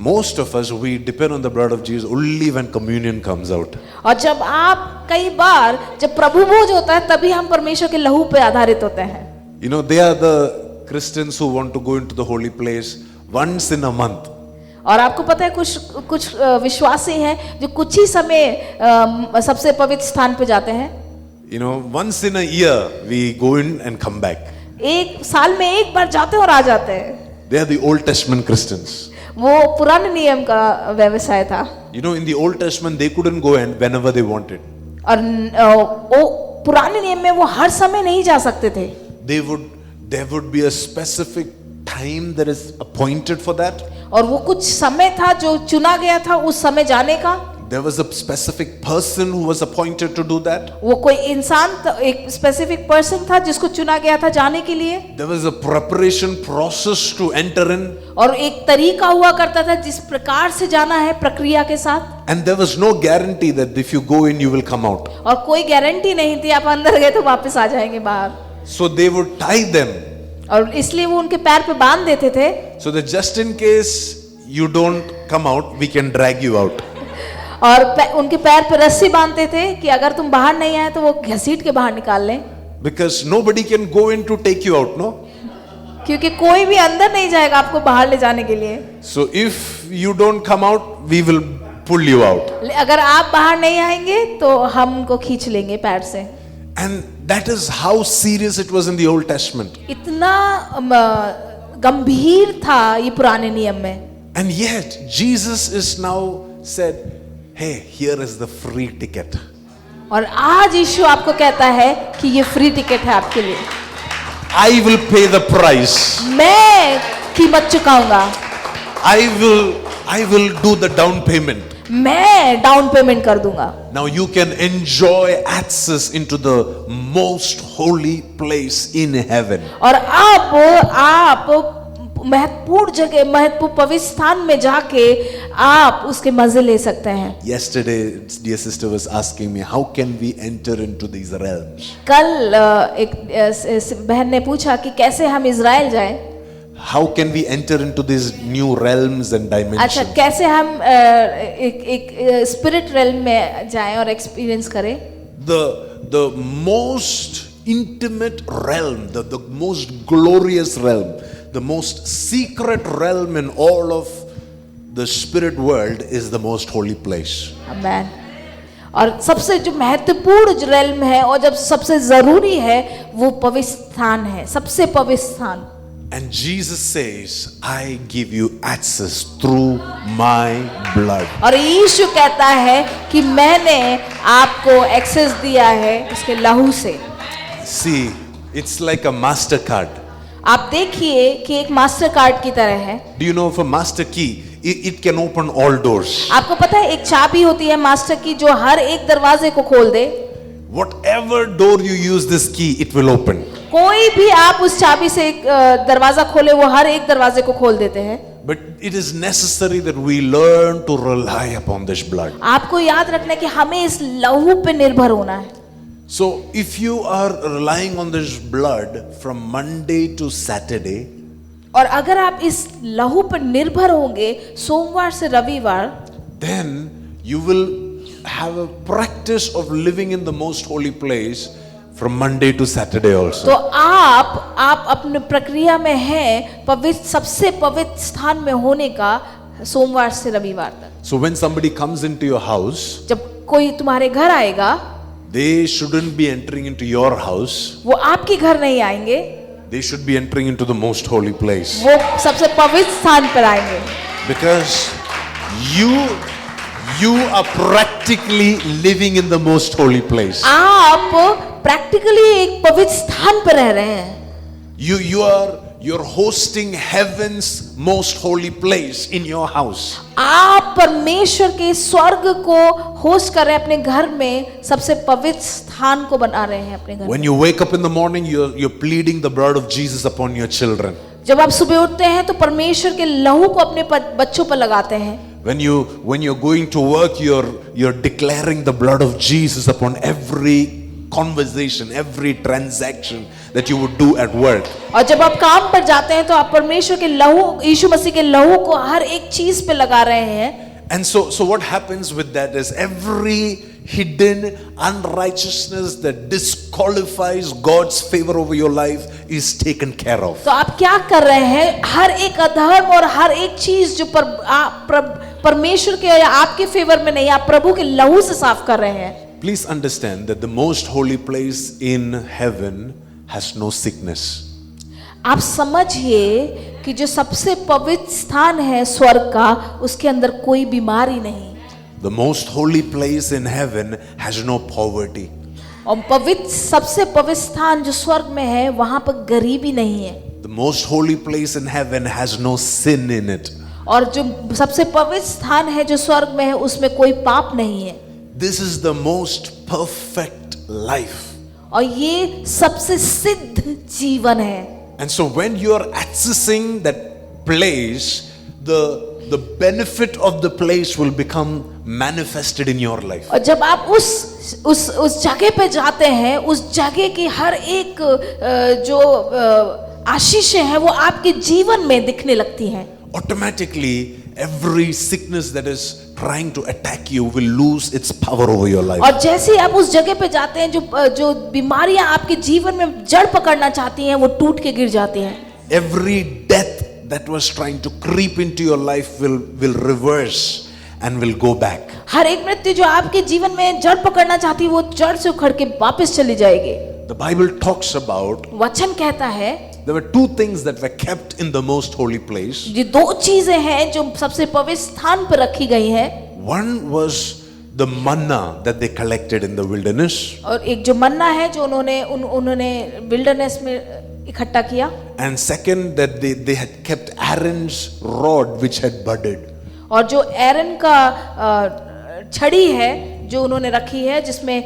Most of us, we depend on the blood of Jesus only when communion comes out. और जब आप कई बार जब प्रभु भोज होता है तभी हम परमेश्वर के लहू पे आधारित होते हैं। You know, they are the Christians who want to go into the holy place once in a month. और आपको पता है कुछ विश्वासी हैं जो कुछ ही समय सबसे पवित्र स्थान पे जाते हैं। You know, once in a year we go in and come back. एक साल में एक बार जाते हैं और आ जाते हैं। They are the Old Testament Christians. वो पुराने नियम का व्यवसाय था। You know, in the Old Testament, they couldn't go and whenever they wanted. और वो पुराने नियम में वो हर समय नहीं जा सकते थे। There would be a specific time that is appointed for that. और वो कुछ समय था जो चुना गया था उस समय जाने का। There was a specific person who was appointed to do that. वो कोई इंसान एक स्पेसिफिक पर्सन था जिसको चुना गया था जाने के लिए। There was a preparation process to enter in. और एक तरीका हुआ करता था जिस प्रकार से जाना है प्रक्रिया के साथ। And there was no guarantee that if you go in, you will come out. और कोई गारंटी नहीं थी आप अंदर गए तो वापस आ जाएंगे बाहर। So they would tie them. और इसलिए वो उनके पैर पे बांध देते थे। So that just in case you don't come out, we can drag you out. और उनके पैर पे रस्सी बांधते थे कि अगर तुम बाहर नहीं आए तो वो घसीट के बाहर निकाल लें। Because nobody can go in to take you out, no? क्योंकि कोई भी अंदर नहीं जाएगा आपको बाहर ले जाने के लिए। So if you don't come out, we will pull you out. अगर आप बाहर नहीं आएंगे तो हम उनको खींच लेंगे पैर से। And that is how serious it was in the Old Testament. इतना गंभीर था ये पुराने नियम में। And yet Jesus is now said, hey, here is the free ticket. और आज यीशु आपको कहता है कि ये फ्री टिकट है आपके लिए। I will pay the price. मैं कीमत चुकाऊंगा। I will do the down payment. मैं डाउन पेमेंट कर दूंगा। Now you can enjoy access into the most holy place in heaven. और अब आप महत्वपूर्ण जगह महत्वपूर्ण पवित्र स्थान में जाके आप उसके मजे ले सकते हैं। Yesterday, dear sister was asking me, how can we enter into these realms? कल एक बहन ने पूछा कि कैसे हम इजराइल जाएं? How can we enter into these new realms and dimensions? अच्छा, कैसे हम एक स्पिरिट रेल्म में जाएं और एक्सपीरियंस करें? The most intimate realm, the most glorious realm, the most secret realm in all of the spirit world is the most holy place. आमेन। और सबसे जो महत्वपूर्ण जो रेल्म है और जब सबसे जरूरी है वो पवित्र स्थान है, सबसे पवित्र स्थान। And Jesus says, I give you access through my blood. और यीशु कहता है कि मैंने आपको एक्सेस दिया है उसके लहू से। See, it's like a MasterCard. आप देखिए कि एक मास्टर कार्ड की तरह है। Do you know if a master key, it can open all doors. आपको पता है एक चाबी होती है मास्टर की जो हर एक दरवाजे को खोल दे। Whatever door you use this key, it will open. कोई भी आप उस चाबी से एक दरवाजा खोले वो हर एक दरवाजे को खोल देते हैं। But it is necessary that we learn to rely upon this blood. आपको याद रखना है कि हमें इस लहू पे निर्भर होना है। So if you are relying on this blood from Monday to Saturday, और अगर आप इस लहू पर निर्भर होंगे सोमवार से रविवार, then you will have a practice of living in the most holy place from Monday to Saturday also. तो आप अपने प्रक्रिया में हैं पवित्र सबसे पवित्र स्थान में होने का सोमवार से रविवार तक। So when somebody comes into your house, जब कोई तुम्हारे घर आएगा, they shouldn't be entering into your house. वो आपके घर नहीं आएंगे, They should be entering into the most holy place. वो सबसे पवित्र स्थान पर आएंगे। Because you are practically living in the most holy place. आप प्रैक्टिकली एक पवित्र स्थान पर रह रहे हैं। You're hosting heaven's most holy place in your house. आप परमेश्वर के स्वर्ग को होस्ट कर रहे हैं अपने घर में, सबसे पवित्र स्थान को बना रहे हैं अपने घर। When you wake up in the morning, you're pleading the blood of Jesus upon your children. जब आप सुबह उठते हैं तो परमेश्वर के लहू को अपने बच्चों पर लगाते हैं। When you're going to work, you're declaring the blood of Jesus upon every conversation, every transaction that you would do at work. और जब आप काम पर जाते हैं तो आप परमेश्वर के लहू, यीशु मसीह के लहू को हर एक चीज पे लगा रहे हैं। And so what happens with that is every hidden unrighteousness that disqualifies God's favor over your life is taken care of. तो आप क्या कर रहे हैं? हर एक अधर्म और हर एक चीज जो परमेश्वर के या आपके फेवर में नहीं, आप प्रभु के लहू से साफ कर रहे हैं। Please understand that the most holy place in heaven has no sickness. आप समझिए कि जो सबसे पवित्र स्थान है स्वर्ग का, उसके अंदर कोई बीमारी नहीं। The most holy place in heaven has no poverty. और पवित्र सबसे पवित्र स्थान जो स्वर्ग में है, वहां पर गरीबी नहीं है। The most holy place in heaven has no sin in it. और जो सबसे पवित्र स्थान है जो स्वर्ग में है, उसमें कोई पाप नहीं है। This is the most perfect life. और ये सबसे सिद्ध जीवन है। And so when you are accessing that place, the benefit of the place will become manifested in your life. और जब आप उस जगह पे जाते हैं, उस जगह की हर एक जो आशीष है वो आपके जीवन में दिखने लगती हैं। Automatically every sickness that is trying to attack you will lose its power over your life. और जैसे ही आप उस जगह पे जाते हैं, जो बीमारियां आपके जीवन में जड़ पकड़ना चाहती हैं, वो टूट के गिर जाती हैं। Every death that was trying to creep into your life will reverse and will go back. हर एक मृत्यु जो आपके जीवन में जड़ पकड़ना चाहती है, वो जड़ से उखड़ के वापस चली जाएगी। The Bible talks about वचन कहता है there were two things that were kept in the most holy place. ये दो चीजें हैं जो सबसे पवित्र स्थान पर रखी गई हैं। One was the manna that they collected in the wilderness. और एक जो मन्ना है जो उन्होंने विल्डरनेस में इकट्ठा किया। And second, that they had kept Aaron's rod which had budded. और जो एरन का छड़ी है जो उन्होंने रखी है, जिसमें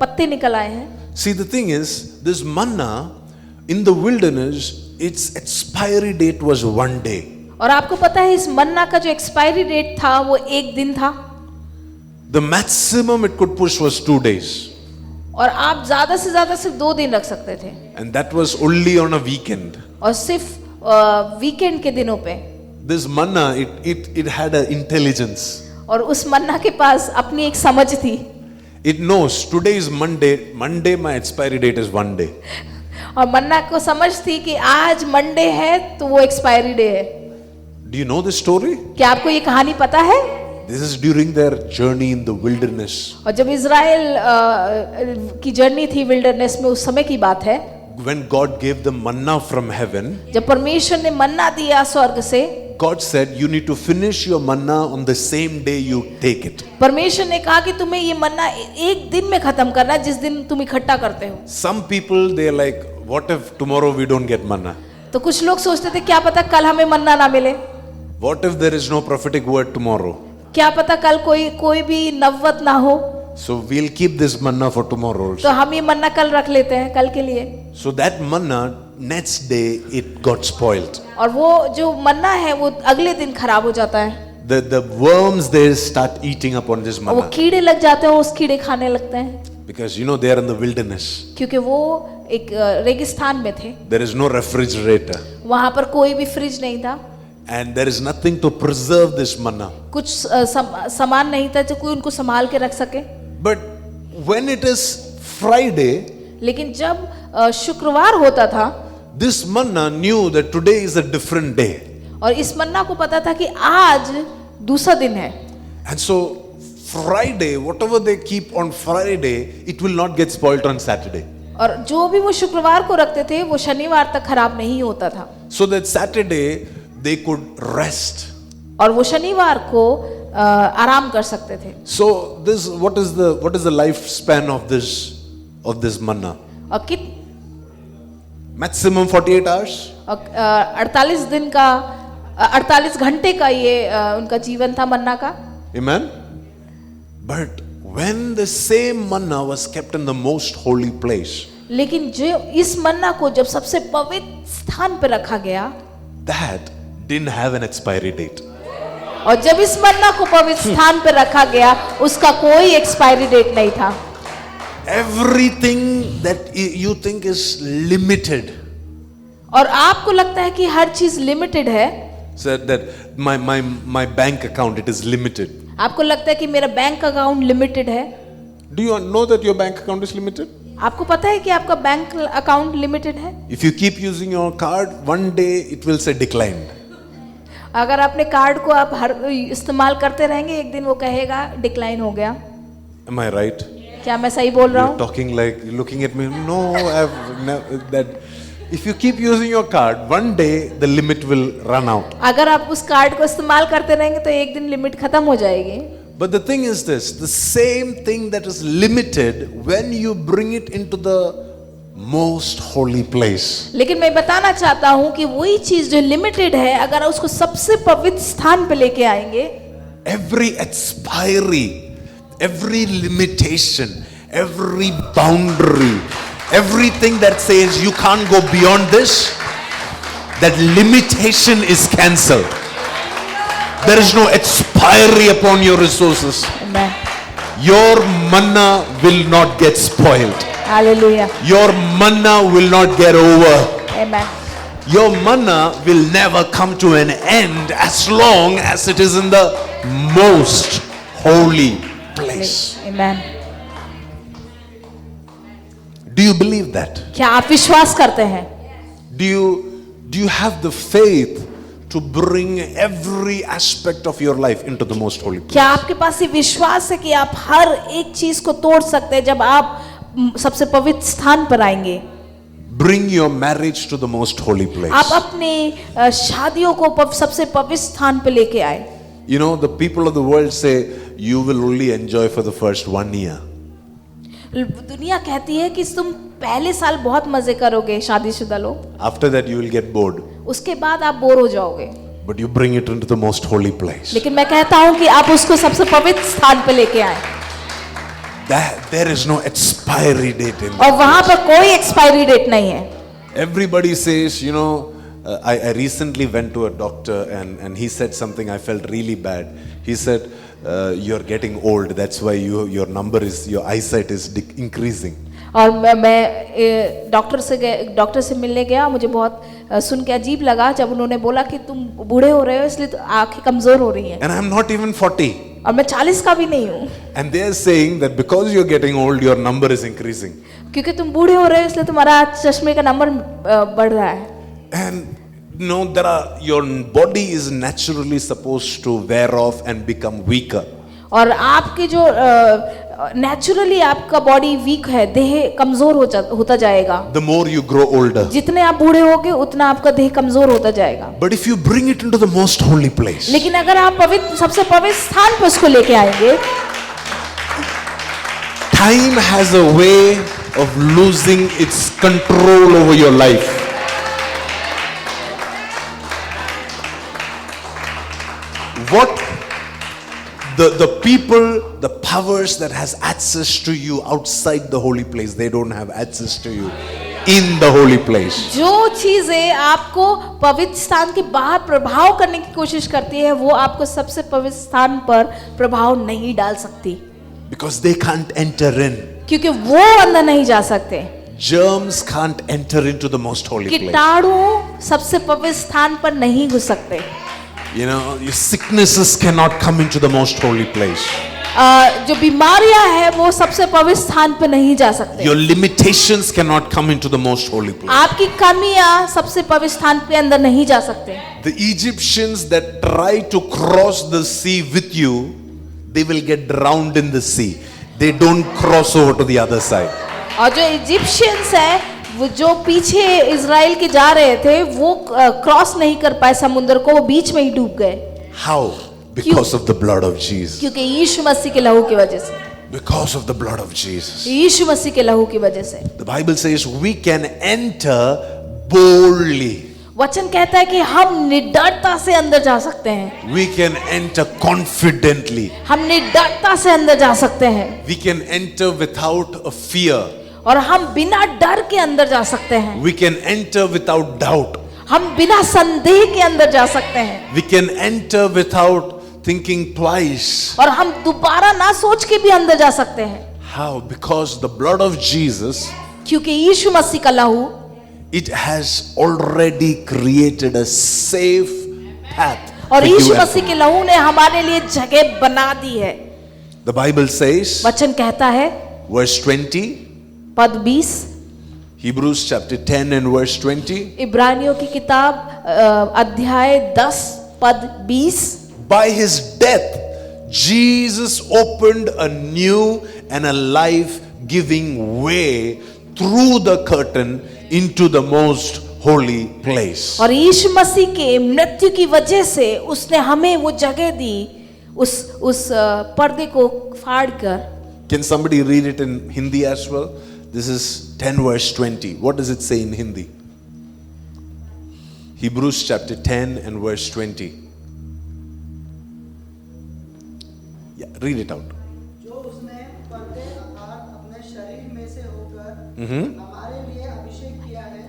पत्ते निकल आए हैं। See, the thing is, this manna in the wilderness, its expiry date was 1 day. और आपको पता है इस मन्ना का जो एक्सपायरी डेट था वो 1 दिन था। The maximum it could push was 2 days. और आप ज्यादा से ज्यादा सिर्फ 2 दिन रख सकते थे। And that was only on a weekend. और सिर्फ वीकेंड के दिनों पे। This manna, it had an intelligence. और उस मन्ना के पास अपनी एक समझ थी। It knows today is Monday. Monday my expiry date is 1 day. और मन्ना को समझ थी कि आज मंडे है तो वो एक्सपायरी डे है। Do you know this story? क्या आपको ये कहानी पता है? This is during their journey in the wilderness. और जब इज़राइल की जर्नी थी विल्डरनेस में, उस समय की बात है। When God gave them manna from heaven, जब परमेश्वर ने मन्ना दिया स्वर्ग से, God said you need to finish your manna on the same day you take it. परमेश्वर ने कहा कि तुम्हें ये मन्ना एक दिन में खत्म करना है, जिस दिन तुम इकट्ठा करते हो। Some people they are like, what if tomorrow we don't get manna? तो कुछ लोग सोचते थे क्या पता कल हमें मन्ना ना मिले, What if there is no prophetic word tomorrow? क्या पता कल कोई भी नबूवत ना हो, So we'll keep this manna for tomorrow तो also. हम ये मन्ना कल रख लेते हैं कल के लिए। So that manna next day it got spoiled. और वो जो मन्ना है वो अगले दिन खराब हो जाता है। The worms they start eating upon this और वो manna कीड़े लग जाते हैं, उस कीड़े खाने लगते हैं, because you know they are in the wilderness. क्योंकि वो एक रेगिस्तान में थे। There is no refrigerator वहां पर कोई भी फ्रिज नहीं था, and there is nothing to preserve this manna. कुछ सामान नहीं था जो कोई उनको संभाल के रख सके। But when it is Friday, लेकिन जब शुक्रवार होता था, this manna knew that today is a different day. और इस मन्ना को पता था कि आज दूसरा दिन है। And so Friday, whatever they keep on Friday, it will not get spoiled on Saturday. और जो भी वो शुक्रवार को रखते थे वो शनिवार तक खराब नहीं होता था। So that Saturday they could rest. और वो शनिवार को आराम कर सकते थे। So this what is the lifespan of this manna? और Maximum 48 hours. 48 दिन का 48 घंटे का ये उनका जीवन था मन्ना का। Amen. But when the same manna was kept in the most holy place, लेकिन जो इस मन्ना को जब सबसे पवित्र स्थान पर रखा गया, that didn't have an expiry date. और जब इस मन्ना को पवित्र स्थान पर रखा गया, उसका कोई एक्सपायरी डेट नहीं था। Everything that you think is limited, और आपको लगता है कि हर चीज लिमिटेड है, said that my bank account it is limited. आपको लगता है कि मेरा बैंक अकाउंट लिमिटेड है। Do you know that your bank account is limited? आपको पता है कि आपका बैंक अकाउंट लिमिटेड है? If you keep using your card, one day it will say declined. अगर अपने कार्ड को आप हर इस्तेमाल करते रहेंगे, एक दिन वो कहेगा डिक्लाइन हो गया। Am I right? क्या मैं सही बोल रहा You're हूँ? talking like you're looking at me. No, I've never, that If you keep using your card, one day the limit will run out. अगर आप उस कार्ड को इस्तेमाल करते रहेंगे तो एक दिन लिमिट खत्म हो जाएगी. But the thing is this, the same thing that is limited, when you bring it into the most holy place, लेकिन मैं बताना चाहता हूँ कि वही चीज जो लिमिटेड है, अगर उसको सबसे पवित्र स्थान पे लेके आएंगे, every expiry, every limitation, every boundary, everything that says you can't go beyond this, that limitation is cancelled. There is no expiry upon your resources. Amen. Your manna will not get spoiled. Hallelujah. Your manna will not get over. Amen. Your manna will never come to an end as long as it is in the most holy place. Amen. Do you believe that? क्या आप विश्वास करते हैं? Do you have the faith to bring every aspect of your life into the most holy place? क्या आपके पास ये विश्वास है कि आप हर एक चीज को तोड़ सकते हैं जब आप सबसे पवित्र स्थान पर आएंगे? Bring your marriage to the most holy place. आप अपने शादियों को सबसे पवित्र स्थान पर लेके आए. You know, the people of the world say you will only enjoy for the first 1 year. दुनिया कहती है कि तुम पहले साल बहुत मजे करोगे, शादीशुदा लोग. After that you will get bored. उसके बाद आप बोर हो जाओगे. But you bring it into the most holy place. लेकिन मैं कहता हूँ कि आप उसको सबसे पवित्र स्थान पे लेके आए. There is no expiry date in और वहां पर कोई एक्सपायरी डेट नहीं है. Everybody says, you know, I recently went to a doctor and he said something, I felt really bad. He said, you're getting old, that's why your eyesight is increasing. और मैं doctor से मिलने गया. मुझे बहुत सुन के अजीब लगा जब उन्होंने बोला कि तुम बूढ़े हो रहे हो इसलिए तो आंखें कमजोर हो रही हैं. And I'm not even 40. और मैं 40 का भी नहीं हूँ. And they are saying that because you're getting old, your number is increasing. क्योंकि तुम बूढ़े हो रहे हो इसलिए तुम्हारा चश्मे का नंबर बढ़ रहा है. And no, your body is naturally supposed to wear off and become weaker. और आपके जो नेचुरली आपका बॉडी वीक है, देह कमजोर होता जाएगा. The more you grow older. जितने आप बूढ़े होगे उतना आपका देह कमजोर होता जाएगा. But if you bring it into the most holy place. लेकिन अगर आप सबसे पवित्र स्थान पर उसको लेके आएंगे, time has a way of losing its control over your life. What the people, the powers that has access to you outside the holy place, they don't have access to you in the holy place. जो चीजें आपको पवित्र स्थान के बाहर प्रभाव करने की कोशिश करती है, वो आपको सबसे पवित्र स्थान पर प्रभाव नहीं डाल सकती. Because they can't enter in. क्योंकि वो अंदर नहीं जा सकते. Germs can't enter into the most holy place. कीटाणु सबसे पवित्र स्थान पर नहीं घुस सकते. You know, your sicknesses cannot come into the most holy place. जो बीमारियां हैं वो सबसे पवित्र स्थान पर नहीं जा सकते. Your limitations cannot come into the most holy place. आपकी कमियां सबसे पवित्र स्थान के अंदर नहीं जा सकते. The Egyptians that try to cross the sea with you, they will get drowned in the sea. They don't cross over to the other side. और जो इजिप्शियंस हैं वो जो पीछे इजराइल के जा रहे थे वो क्रॉस नहीं कर पाए समुद्र को, वो बीच में ही डूब गए. How? Because of the blood of Jesus. क्योंकि यीशु मसीह के लहू की वजह से. Because of the blood of Jesus. यीशु मसीह के लहू की वजह से. The Bible says we can enter boldly. वचन कहता है कि हम निडरता से अंदर जा सकते हैं. We can enter confidently. हम निडरता से अंदर जा सकते हैं. We can enter without a fear. और हम बिना डर के अंदर जा सकते हैं. We can enter without doubt. हम बिना संदेह के अंदर जा सकते हैं. We can enter without thinking twice. और हम दोबारा ना सोच के भी अंदर जा सकते हैं. How? Because the blood of Jesus, क्योंकि यीशु मसीह का लहू, it has already created a safe path. और for you यीशु and मसीह के लहू ने हमारे लिए जगह बना दी है. The Bible says, वचन कहता है, verse 20, पद 20, Hebrews chapter 10 and verse 20, इब्रानियों की किताब अध्याय 10 पद 20, by his death Jesus opened a new and a life-giving way through the curtain into the most holy place. और यीशु मसीह के मृत्यु की वजह से उसने हमें वो जगह दी, उस पर्दे को फाड़कर। Can somebody read it in Hindi as well? This is 10 verse 20. What does it say in Hindi? Hebrews chapter 10 and verse 20. Yeah, read it out. जो उसने पर्दे अर्थात अपने शरीर में से होकर हमारे लिए अभिषेक किया है,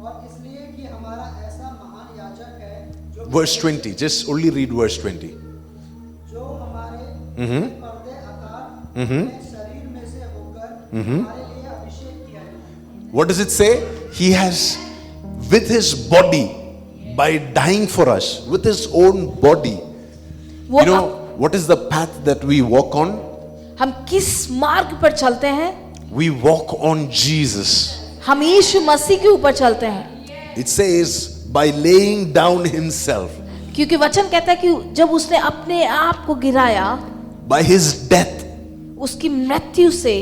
और इसलिए कि हमारा ऐसा महान याजक है जो Verse 20. Just only read verse 20. जो हमारे पर्दे अर्थात अपने शरीर में से होकर हमारे लिए अभिषेक किया है। What does it say? He has, with his body, by dying for us, with his own body. वो You know, what is the path that we walk on? हम किस मार्ग पर चलते हैं? We walk on Jesus. हम यीशु मसीह के ऊपर चलते हैं, It says, by laying down himself, क्योंकि वचन कहता है कि जब उसने अपने आप को गिराया, by his death, उसकी मृत्यु से,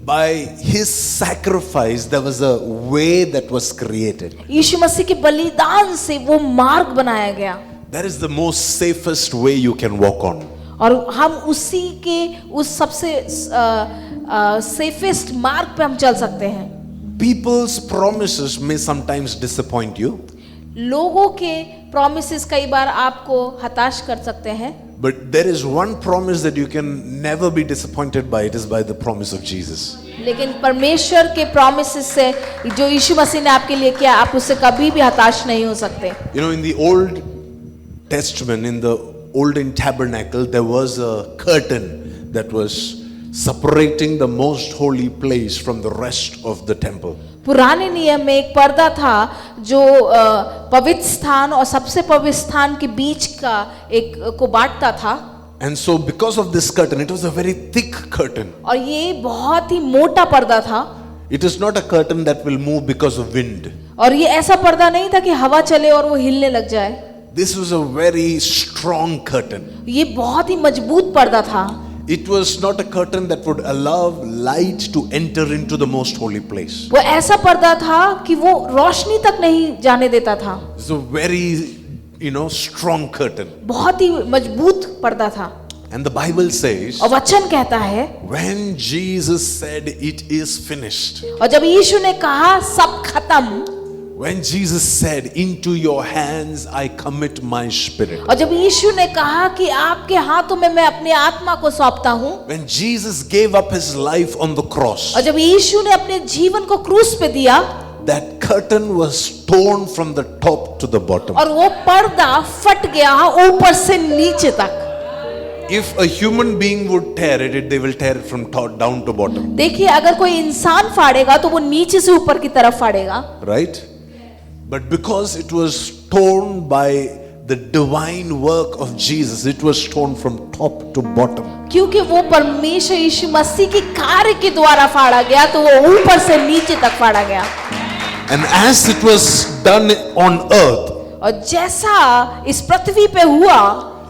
by his sacrifice, there was a way that was created. यीशु मसीह के बलिदान से वो मार्ग बनाया गया, That is the most safest way you can walk on. और हम उसी के उस सबसे सेफेस्ट मार्ग पे हम चल सकते हैं। People's promises may sometimes disappoint you, लोगों के प्रॉमिसेस कई बार आपको हताश कर सकते हैं, but there is one promise that you can never be disappointed by. It is by the promise of Jesus. लेकिन परमेश्वर के प्रॉमिसेस से जो यीशु मसीह ने आपके लिए किया, आप उससे कभी भी हताश नहीं हो सकते। You know, in the Old Testament, in the olden tabernacle, there was a curtain that was separating the most holy place from the rest of the temple. पुराने नियम में एक पर्दा था जो पवित्र स्थान और सबसे पवित्र स्थान के बीच का एक को बांटता था, And so, because of this curtain, it was a very thick curtain. और ये बहुत ही मोटा पर्दा था, It is not a curtain that will move because of wind. और ये ऐसा पर्दा नहीं था कि हवा चले और वो हिलने लग जाए। This was a very strong curtain. ये बहुत ही मजबूत पर्दा था। It was not a curtain that would allow light to enter into the most holy place. वो ऐसा पर्दा था कि वो रोशनी तक नहीं जाने देता था। It's a very, strong curtain. बहुत ही मजबूत पर्दा था। And the Bible says, और वचन कहता है, when Jesus said it is finished, और जब यीशु ने कहा सब खत्म, when Jesus said, into your hands I commit my spirit, और जब यीशु ने कहा कि आपके हाथों में मैं अपनी आत्मा को सौंपता हूँ, when Jesus gave up his life on the cross, और जब यीशु ने अपने जीवन को क्रूस पे दिया, that curtain was torn from the top to the bottom. और वो पर्दा फट गया ऊपर से नीचे तक। If a human being would tear it, they will tear it from top down to bottom. देखिए, अगर कोई इंसान फाड़ेगा तो वो नीचे से ऊपर की तरफ फाड़ेगा, Right? But because it was torn by the divine work of Jesus, it was torn from top to bottom. क्योंकि वो परमेश्वर यीशु मसीह के कार्य के द्वारा फाड़ा गया, तो वो ऊपर से नीचे तक फाड़ा गया। And as it was done on earth, और जैसा इस पृथ्वी पे हुआ,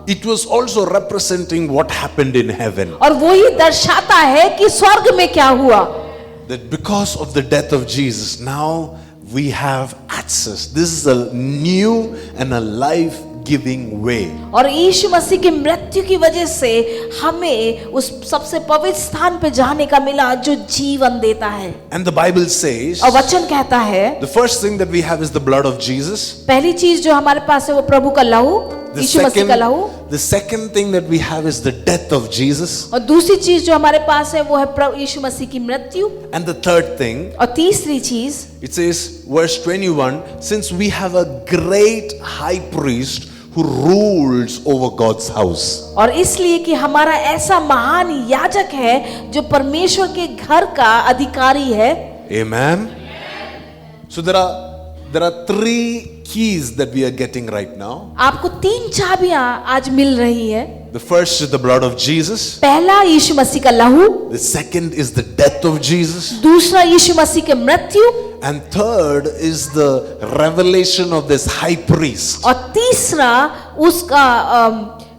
it was also representing what happened in heaven. और वो ही दर्शाता है कि स्वर्ग में क्या हुआ। That because of the death of Jesus, now we have access. This is a new and a life-giving way. और यीशु मसीह की मृत्यु की वजह से हमें उस सबसे पवित्र स्थान पे जाने का मिला जो जीवन देता है। And the Bible says, और वचन कहता है, the first thing that we have is the blood of Jesus. पहली चीज जो हमारे पास है वो प्रभु का लहू, यीशु मसीह का लहू। The second thing that we have is the death of Jesus. और दूसरी चीज जो हमारे पास है वो है प्रभु यीशु मसीह की मृत्यु। And the third thing, और तीसरी चीज, it says, verse 21, since we have a great high priest who rules over God's house. और इसलिए कि हमारा ऐसा महान याजक है जो परमेश्वर के घर का अधिकारी है। Amen. So there are three keys that we are getting right now. आपको तीन चाबियां आज मिल रही है। The first is the blood of Jesus. पहला यीशु मसीह का लहू, The second is the death of Jesus. दूसरा यीशु मसीह की मृत्यु, And third is the revelation of this high priest. और तीसरा उसका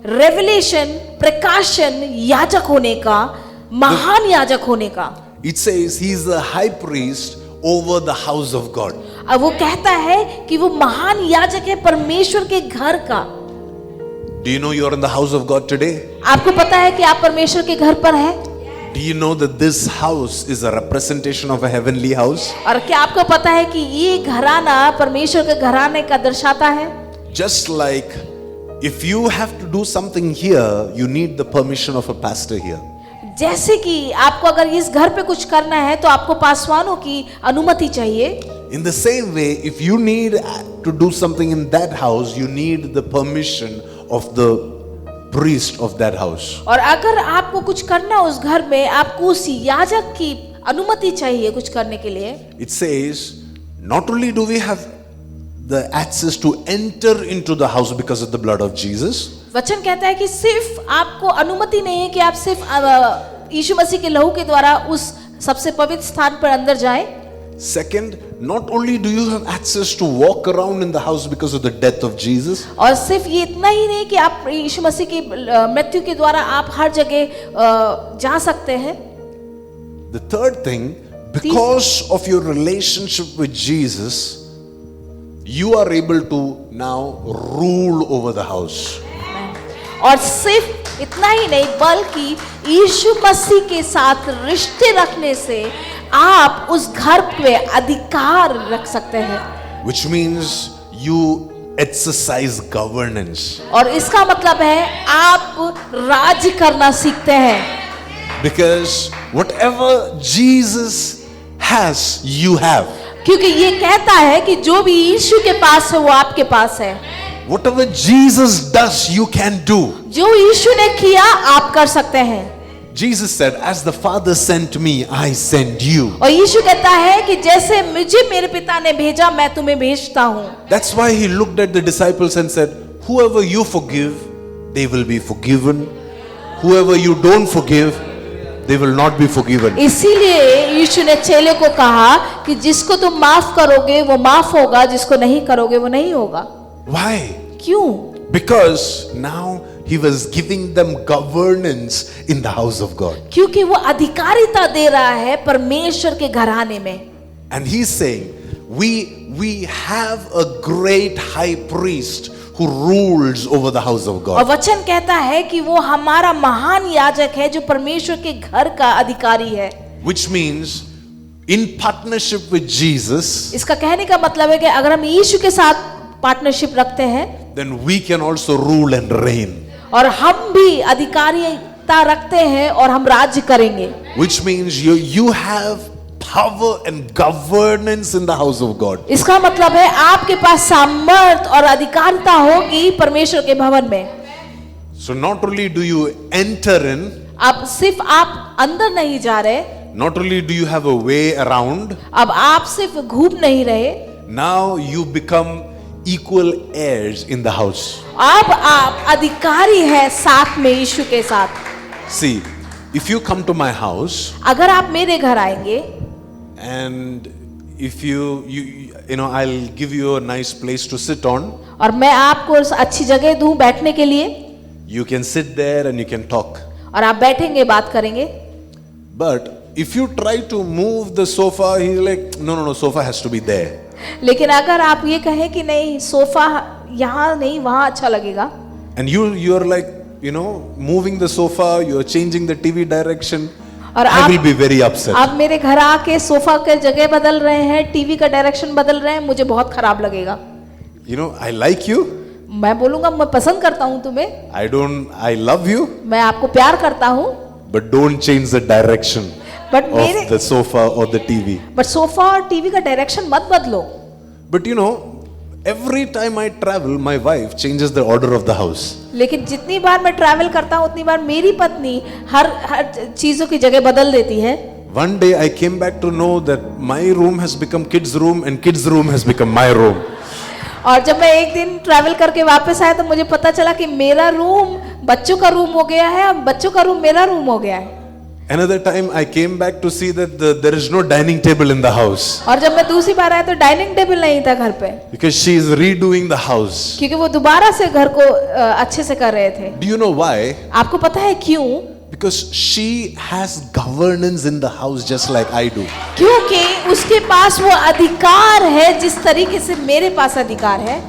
रेवलेशन, प्रकाशन याजक होने का, महान याजक होने का। It says he is the high priest over the house of God. अब वो कहता है कि वो महान याजक है परमेश्वर के घर का। Do you know you're in the house of God today? आपको पता है कि आप परमेश्वर के घर पर हैं? Do you know that this house is a representation of a heavenly house? और क्या आपको पता है कि ये घराना परमेश्वर के घराने का दर्शाता है? Just like if you have to do something here, you need the permission of a pastor here. जैसे कि आपको अगर इस घर पे कुछ करना है तो आपको पासवानों की अनुमति चाहिए। In the same way, if you need to do something in that house, you need the permission of the priest of that house. और अगर आपको कुछ करना उस घर में, आपको उस याजक की अनुमति चाहिए कुछ करने के लिए। It says, not only do we have the access to enter into the house because of the blood of Jesus, वचन कहता है कि सिर्फ आपको अनुमति नहीं है कि आप सिर्फ यीशु मसीह के लहू के द्वारा उस सबसे पवित्र स्थान पर अंदर जाएं। second, not only do you have access to walk around in the house because of the death of Jesus, और सिर्फ ये इतना ही नहीं कि आप यीशु मसीह की मृत्यु के द्वारा आप हर जगह जा सकते हैं। the third thing, because of your relationship with Jesus, you are able to now rule over the house. और सिर्फ इतना ही नहीं बल्कि यीशु मसीह के साथ रिश्ते रखने से आप उस घर पे अधिकार रख सकते हैं। Which means you exercise governance. और इसका मतलब है आप राज करना सीखते हैं। Because whatever Jesus has, you have. क्योंकि ये कहता है कि जो भी यीशु के पास है वो आपके पास है। Whatever Jesus does, you can do. जो यीशु ने किया आप कर सकते हैं। Jesus said, as the Father sent me, I send you. और यीशु कहता है कि जैसे मुझे मेरे पिता ने भेजा मैं तुम्हें भेजता हूँ। That's why he looked at the disciples and said, whoever you forgive, they will be forgiven. Whoever you don't forgive, they will not be forgiven. इसीलिए यीशु ने चेले को कहा कि जिसको तुम माफ करोगे वो माफ होगा, जिसको नहीं करोगे वो नहीं होगा। Why? क्यों? Because now he was giving them governance in the house of God. क्योंकि वो अधिकारिता दे रहा है परमेश्वर के घराने में। And he's saying, we have a great high priest who rules over the house of और God. वचन कहता है कि वो हमारा महान याजक है जो परमेश्वर के घर का अधिकारी है। Which means in partnership with Jesus, इसका कहने का मतलब है कि अगर हम यीशु के साथ पार्टनरशिप रखते हैं then we can also rule and reign. और हम भी अधिकारिता रखते हैं और हम राज्य करेंगे। Which means you have power and governance in the house of God. इसका मतलब है आपके पास सामर्थ और अधिकारिता होगी परमेश्वर के भवन में। So not only do you enter in, अब सिर्फ आप अंदर नहीं जा रहे, not only do you have a way around, अब आप सिर्फ घूम नहीं रहे, now you become equal heirs in the house. अब आप अधिकारी हैं साथ में यीशु के साथ। See, if you come to my house अगर आप मेरे घर आएंगे and if you know, I'll give you a nice place to sit on, और मैं आपको अच्छी जगह दूं बैठने के लिए, you can sit there and you can talk. और आप बैठेंगे बात करेंगे। But if you try to move the sofa, he's like, no, sofa has to be there. लेकिन अगर आप ये कहें कि नहीं सोफा यहाँ नहीं वहाँ अच्छा लगेगा, And you're like, moving the sofa, you're changing the TV direction, और I will be very upset. आप मेरे घर आके सोफा के जगह बदल रहे हैं, टीवी का डायरेक्शन बदल रहे हैं, मुझे बहुत खराब लगेगा। I like you. मैं बोलूंगा मैं पसंद करता हूँ तुम्हें, I love you, मैं आपको प्यार करता हूँ, but don't change the direction but of the sofa or the TV. But sofa और टीवी का डायरेक्शन मत बदलो। But every time I travel, my wife changes the order of the house. लेकिन जितनी बार मैं ट्रैवल करता हूँ उतनी बार मेरी पत्नी हर चीजों की जगह बदल देती है। One day I came back to know that my room has become kids' room and kids' room has become my room. और जब मैं एक दिन ट्रैवल करके वापस आया तो मुझे पता चला कि मेरा रूम बच्चों का रूम हो गया है, अब बच्चों का रूम मेरा रूम हो गया है। Another time I came back to see that there is no dining table in the house. और जब मैं दूसरी बार आया तो डाइनिंग टेबल नहीं था घर पे, Because she is redoing the house. क्योंकि वो दोबारा से घर को अच्छे से कर रहे थे। Do you know why? आपको पता है क्यों? Because she has governance in the house just like I do. क्योंकि उसके पास वो अधिकार है जिस तरीके से मेरे पास अधिकार है।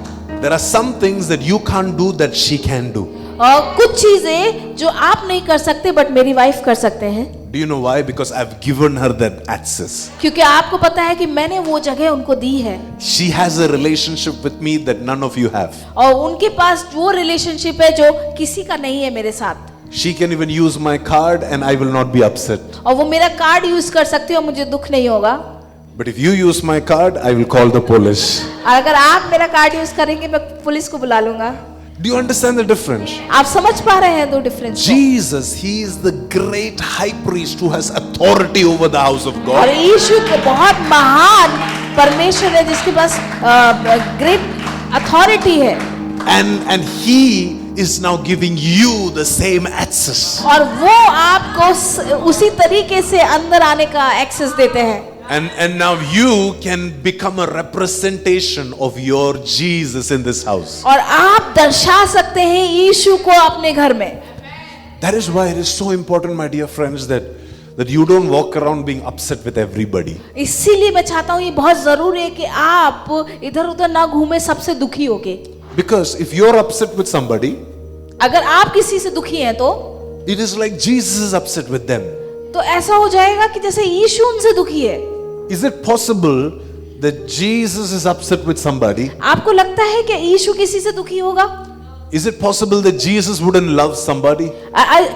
There are some things that you can't do that she can do. और कुछ चीजें जो आप नहीं कर सकते बट मेरी वाइफ कर सकते हैं। Do you know why? Because I've given her that access. क्योंकि आपको पता है कि मैंने वो जगह उनको दी है She has a relationship with me that none of you have. और उनके पास वो रिलेशनशिप है जो किसी का नहीं है मेरे साथ। She can even use my card and I will not be upset. और वो मेरा कार्ड यूज कर सकती है और मुझे दुख नहीं होगा। But if you use my card, I will call the police. और अगर आप मेरा कार्ड यूज करेंगे मैं पुलिस को बुला लूंगा। Do you understand the difference? आप समझ पा रहे हैं दो difference? Jesus, he is the great high priest who has authority over the house of और God. यीशु को बहुत महान परमेश्वर है जिसके पास ग्रेट अथॉरिटी है And he is now giving you the same access. और वो आपको उसी तरीके से अंदर आने का एक्सेस देते हैं। And now you can become a representation of your Jesus in this house. और आप दर्शा सकते हैं यीशु को अपने घर में। That is why it is so important, my dear friends, that you don't walk around being upset with everybody. इसीलिए मैं चाहता हूँ ये बहुत जरूरी है कि आप इधर उधर ना घूमे सबसे दुखी होके। Because if you're upset with somebody, अगर आप किसी से दुखी हैं तो it is like Jesus is upset with them. ऐसा हो जाएगा कि जैसे यीशु उनसे दुखी है। Is it possible that Jesus is upset with somebody? आपको लगता है कि यीशु किसी से दुखी होगा? Is it possible that Jesus wouldn't love somebody?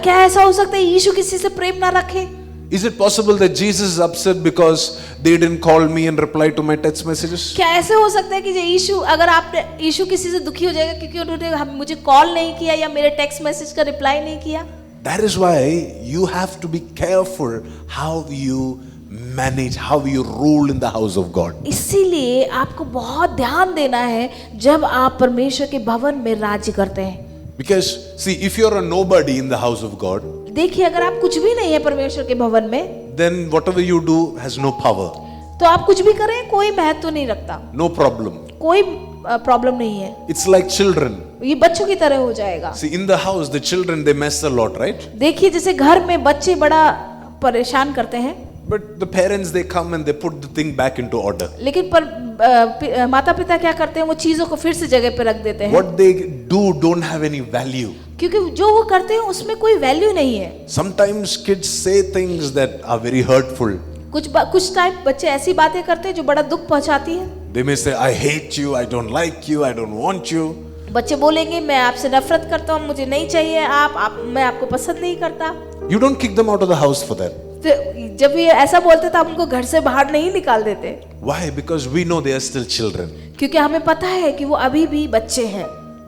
क्या ऐसा हो सकता है यीशु किसी से प्रेम ना रखे? Is it possible that Jesus is upset because they didn't call me and reply to my text messages? क्या ऐसे हो सकता है कि यीशु अगर आपने यीशु किसी से दुखी हो जाएगा क्योंकि उन्होंने मुझे कॉल नहीं किया या मेरे टेक्स्ट मैसेज का रिप्लाई नहीं किया? That is why you have to be careful how you manage, how you rule in the house of God. इसीलिए आपको बहुत ध्यान देना है जब आप परमेश्वर के भवन में राज्य करते हैं। Because see, if you're a nobody in the house of God, देखिए अगर आप कुछ भी नहीं है परमेश्वर के भवन में, then whatever you do has no power, तो आप कुछ भी करें कोई महत्व नहीं रखता, no problem. कोई प्रॉब्लम नहीं है। It's like children. ये बच्चों की तरह हो जाएगा। See, in the house, the children they mess a lot, right? देखिए जैसे घर में बच्चे बड़ा परेशान करते हैं, But the parents they come and they put the thing back into order. लेकिन माता पिता क्या करते हैं वो चीजों को फिर से जगह पे रख देते हैं। What they do don't have any value. क्योंकि जो वो करते हैं उसमें कोई वैल्यू नहीं है। Sometimes kids say things that are very hurtful. कुछ टाइम बच्चे ऐसी बातें करते हैं जो बड़ा दुख पहुंचाती है। They may say, I hate you, I don't like you, I don't want you. बच्चे बोलेंगे मैं आपसे नफरत करता हूँ, मुझे नहीं चाहिए आप मैं आपको पसंद नहीं करता। You don't kick them out of the house for that. तो जब ये ऐसा बोलते तो हम उनको घर से बाहर नहीं निकाल देते। Why? Because we know they are still children. क्योंकि हमें पता है कि वो अभी भी बच्चे हैं।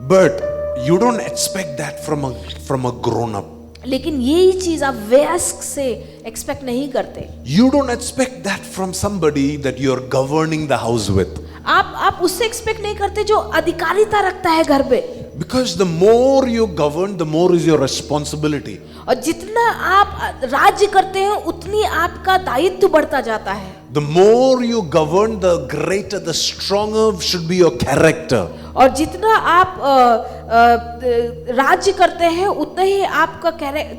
But you don't expect that from a grown up. लेकिन यही चीज आप वयस्क से एक्सपेक्ट नहीं करते। You don't expect that from somebody that you're governing the house with. आप उससे एक्सपेक्ट नहीं करते जो अधिकारिता रखता है घर पे। Because the more you govern, the more is your responsibility. और जितना आप राज्य करते हैं उतनी आपका दायित्व बढ़ता जाता है। The more you govern, the greater, the stronger should be your character. और जितना आप राज्य करते हैं उतना ही आपका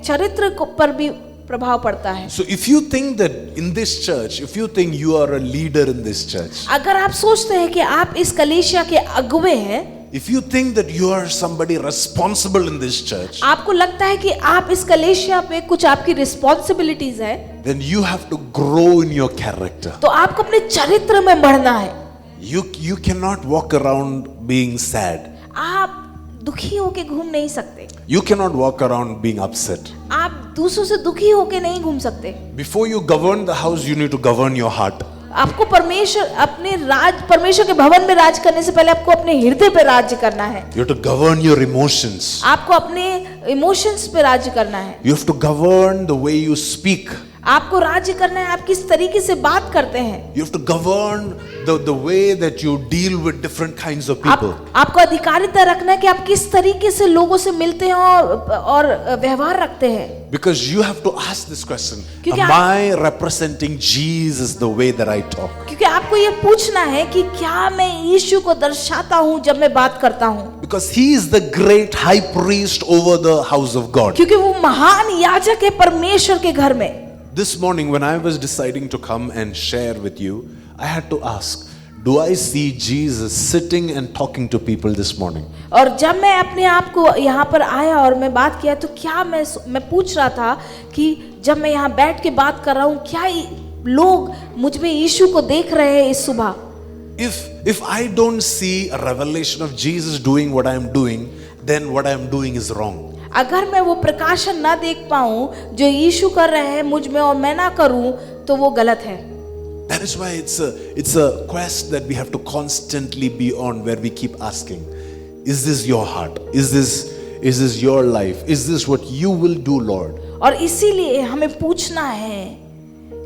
चरित्र पर भी प्रभाव पड़ता है। So if you think that in this church, if you think you are a leader in this church, अगर आप सोचते हैं कि आप इस कलीसिया के अगुवे हैं, if you think that you are somebody responsible in this church, आपको लगता है कि आप इस कलीसिया में कुछ आपकी रिस्पॉन्सिबिलिटीज है, then you have to grow in your character. तो आपको अपने चरित्र में बढ़ना है। You cannot walk around being sad. आप दुखी होके घूम नहीं सकते। You cannot walk around being upset. आप दूसरों से दुखी होके नहीं घूम सकते। Before you govern the house, you need to govern your heart. आपको परमेश्वर के भवन में राज करने से पहले आपको अपने हृदय पे राज्य करना है। You have to govern your emotions. आपको अपने इमोशंस पे राज्य करना है। You have to govern the way you speak. आपको राज्य करना है, आप किस तरीके से बात करते हैं। You have to govern the way that you deal with different kinds of people. आपको अधिकारिता रखना है कि आप किस तरीके से लोगों से मिलते हैं और व्यवहार रखते हैं। Because you have to ask this question, क्योंकि am I representing Jesus the way that I talk? क्योंकि आपको ये पूछना है कि क्या मैं यीशु को दर्शाता हूँ जब मैं बात करता हूँ। Because he is the great high priest over the house of God. क्योंकि वो महान याजक है परमेश्वर के घर में। This morning when I was deciding to come and share with you, I had to ask, do I see Jesus sitting and talking to people this morning? और जब मैं अपने आप को यहाँ पर आया और मैं बात किया तो क्या मैं पूछ रहा था कि जब मैं यहाँ बैठ के बात कर रहा हूँ क्या लोग मुझ में यीशु को देख रहे हैं इस सुबह। If I don't see a revelation of Jesus doing what I am doing, then what I am doing is wrong. अगर मैं वो प्रकाशन ना देख पाऊं जो यीशु कर रहे हैं मुझ में और मैं ना करूं तो वो गलत है। That is why it's a quest that we have to constantly be on, where we keep asking, is this your heart? Is this your life? Is this what you will do, Lord? और इसीलिए हमें पूछना है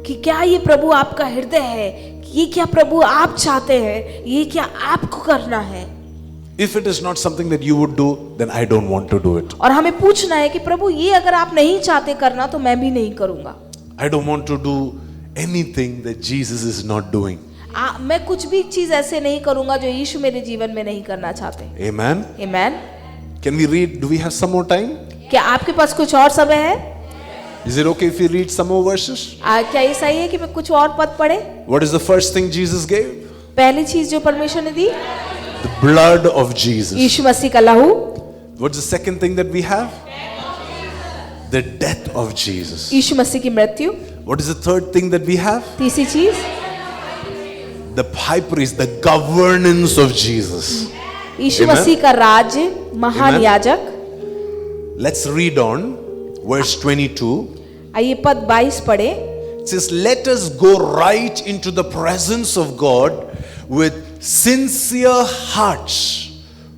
कि क्या ये प्रभु आपका हृदय है, ये क्या प्रभु आप चाहते हैं, ये क्या आपको करना है। If it is not something that you would do, then I don't want to do it. और हमें पूछना है कि प्रभु ये अगर आप नहीं चाहते करना तो मैं भी नहीं करूंगा। I don't want to do anything that Jesus is not doing. मैं कुछ भी चीज ऐसे नहीं करूंगा जो यीशु मेरे जीवन में नहीं करना चाहते। Amen. Amen. Can we read? Do we have some more time? क्या आपके पास कुछ और समय है? Is it okay if we read some more verses? क्या ये सही है कि मैं कुछ और पद पढ़े? What is the first thing Jesus gave? पहली चीज जो परमेश्वर ने दी, The blood of Jesus. यीशु मसीह का लहू। What's the second thing that we have? The death of Jesus. यीशु मसीह की मृत्यु। What is the third thing that we have? तीसरी चीज, The high priest, the governance of Jesus. Yeshu Amen. मसीह का राज्य, महान Amen. याजक। Let's read on verse 22. आइए पद 22 पढ़े। It says, let us go right into the presence of God with sincere hearts,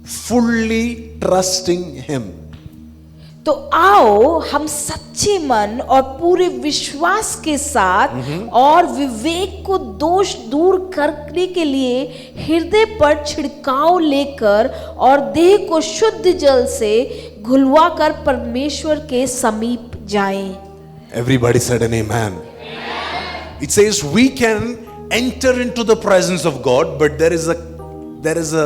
fully trusting Him. तो आओ हम सच्चे मन और पूरे विश्वास के साथ और विवेक को दोष दूर करने के लिए हृदय पर छिड़काव लेकर और देह को शुद्ध जल से घुलवा कर परमेश्वर के समीप जाएं। Everybody said an amen. It says we can enter into the presence of God, but there is a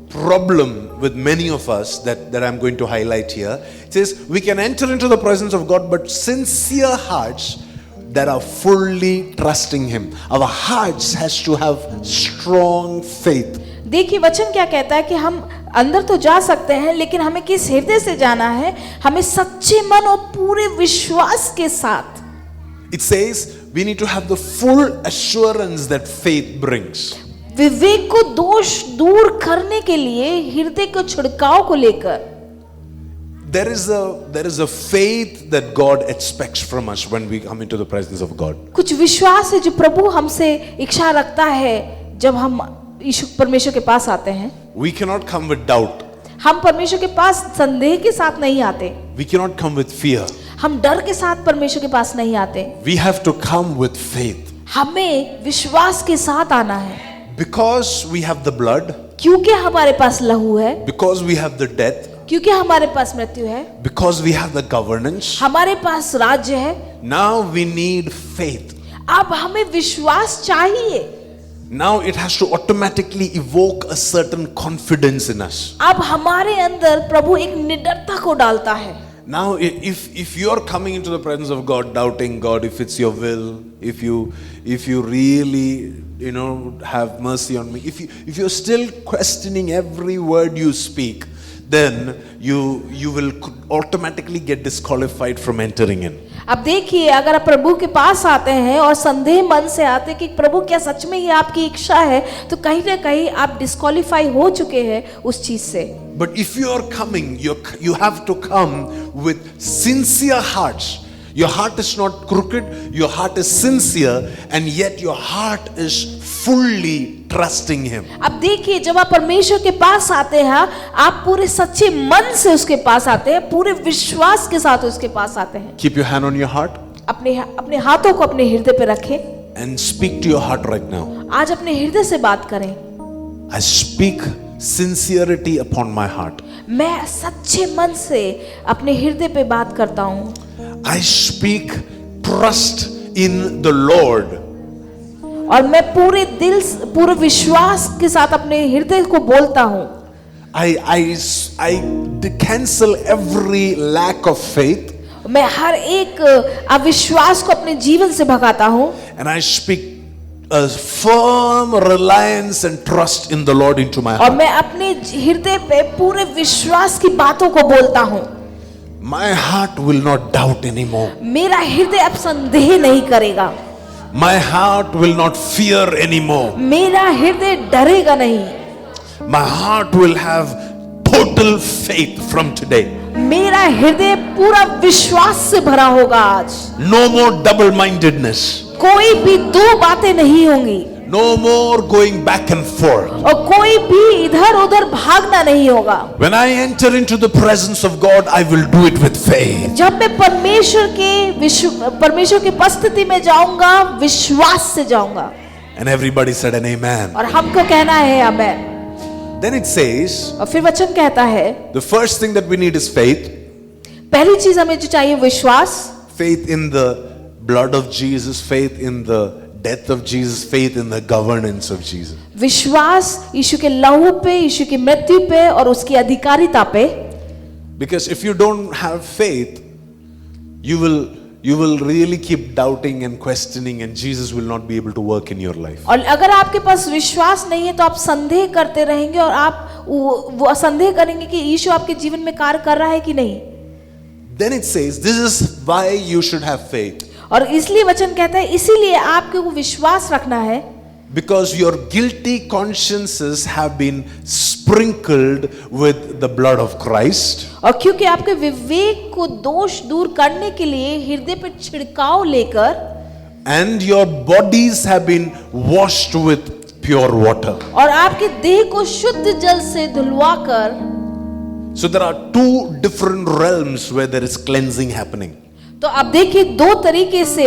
problem with many of us that I'm going to highlight here. It says we can enter into the presence of God, but sincere hearts that are fully trusting Him. Our hearts has to have strong faith. देखिए वचन क्या कहता है कि हम अंदर तो जा सकते हैं लेकिन हमें किस हृदय से जाना है, हमें सच्चे मन और पूरे विश्वास के साथ। It says we need to have the full assurance that faith brings. विवेक को दोष दूर करने के लिए हृदय को छिड़काव को लेकर There is a faith that God expects from us when we come into the presence of God. कुछ विश्वास है जो प्रभु हमसे इच्छा रखता है जब हम यीशु परमेश्वर के पास आते हैं। We cannot come with doubt. हम परमेश्वर के पास संदेह के साथ नहीं आते, We cannot come with fear. हम डर के साथ परमेश्वर के पास नहीं आते, We have to come with faith. हमें विश्वास के साथ आना है। Because we have the blood, क्योंकि हमारे पास लहू है, because we have the death, क्योंकि हमारे पास मृत्यु है, because we have the governance, हमारे पास राज्य है। now we need faith. अब हमें विश्वास चाहिए। Now it has to automatically evoke a certain confidence in us. अब हमारे अंदर प्रभु एक निडरता को डालता है। Now if you are coming into the presence of God doubting God if it's your will, if you really have mercy on me, if you're still questioning every word you speak, then you will automatically get disqualified from entering in. अब देखिए अगर आप प्रभु के पास आते हैं और संदेह मन से आते हैं कि प्रभु क्या सच में ये आपकी इच्छा है, तो कहीं ना कहीं आप डिस्क्वालीफाई हो चुके हैं उस चीज से। But if you are coming, you have to come with sincere hearts. Your heart is not crooked, your heart is sincere, and yet your heart is fully trusting Him. अब देखिए जब आप परमेश्वर के पास आते हैं, आप पूरे सच्चे मन से उसके पास आते हैं, पूरे विश्वास के साथ उसके पास आते हैं। Keep your hand on your heart. अपने हाथों को अपने हृदय पे रखें and speak to your heart right now. आज अपने हृदय से बात करें। I speak sincerity upon my heart. मैं सच्चे मन से अपने हृदय पे बात करता हूँ I speak trust in the Lord. और मैं पूरे दिल पूरे विश्वास के साथ अपने हृदय को बोलता हूँ। I cancel every lack of faith. मैं हर एक अविश्वास को अपने जीवन से भगाता हूँ And I speak a firm reliance and trust in the Lord into my और heart. मैं अपने हृदय पे पूरे विश्वास की बातों को बोलता हूँ। My heart will not doubt anymore. मेरा हृदय अब संदेह नहीं करेगा, My heart will not fear anymore. मेरा हृदय डरेगा नहीं, My heart will have total faith from today. मेरा हृदय पूरा विश्वास से भरा होगा आज। No more double-mindedness. कोई भी दो बातें नहीं होंगी No more going back and forth. और कोई भी इधर उधर भागना नहीं होगा। When I enter into the presence of God, I will do it with faith. जब मैं परमेश्वर की उपस्थिति में जाऊंगा, विश्वास से जाऊंगा। And everybody said an amen. और हमको कहना है आमेन। Then it says, और फिर वचन कहता है the first thing that we need is faith. पहली चीज हमें जो चाहिए विश्वास, Faith in the blood of Jesus, faith in the death of Jesus, faith in the governance of Jesus. विश्वास यीशु के लहू पे, यीशु की मृत्यु पे और उसकी अधिकारिता पे। Because if you don't have faith, you will really keep doubting and questioning, and Jesus will not be able to work in your life. और अगर आपके पास विश्वास नहीं है तो आप संदेह करते रहेंगे और आप वो संदेह करेंगे कि यीशु आपके जीवन में कार्य कर रहा है कि नहीं। Then it says, this is why you should have faith. और इसलिए वचन कहता है इसीलिए आपको विश्वास रखना है, Because your guilty consciences have been sprinkled with the blood of Christ. और क्योंकि आपके विवेक को दोष दूर करने के लिए हृदय पर छिड़काव लेकर, And your bodies have been washed with pure water. और आपके देह को शुद्ध जल से धुलवाकर। So there are two different realms where there is cleansing happening. तो अब देखिए दो तरीके से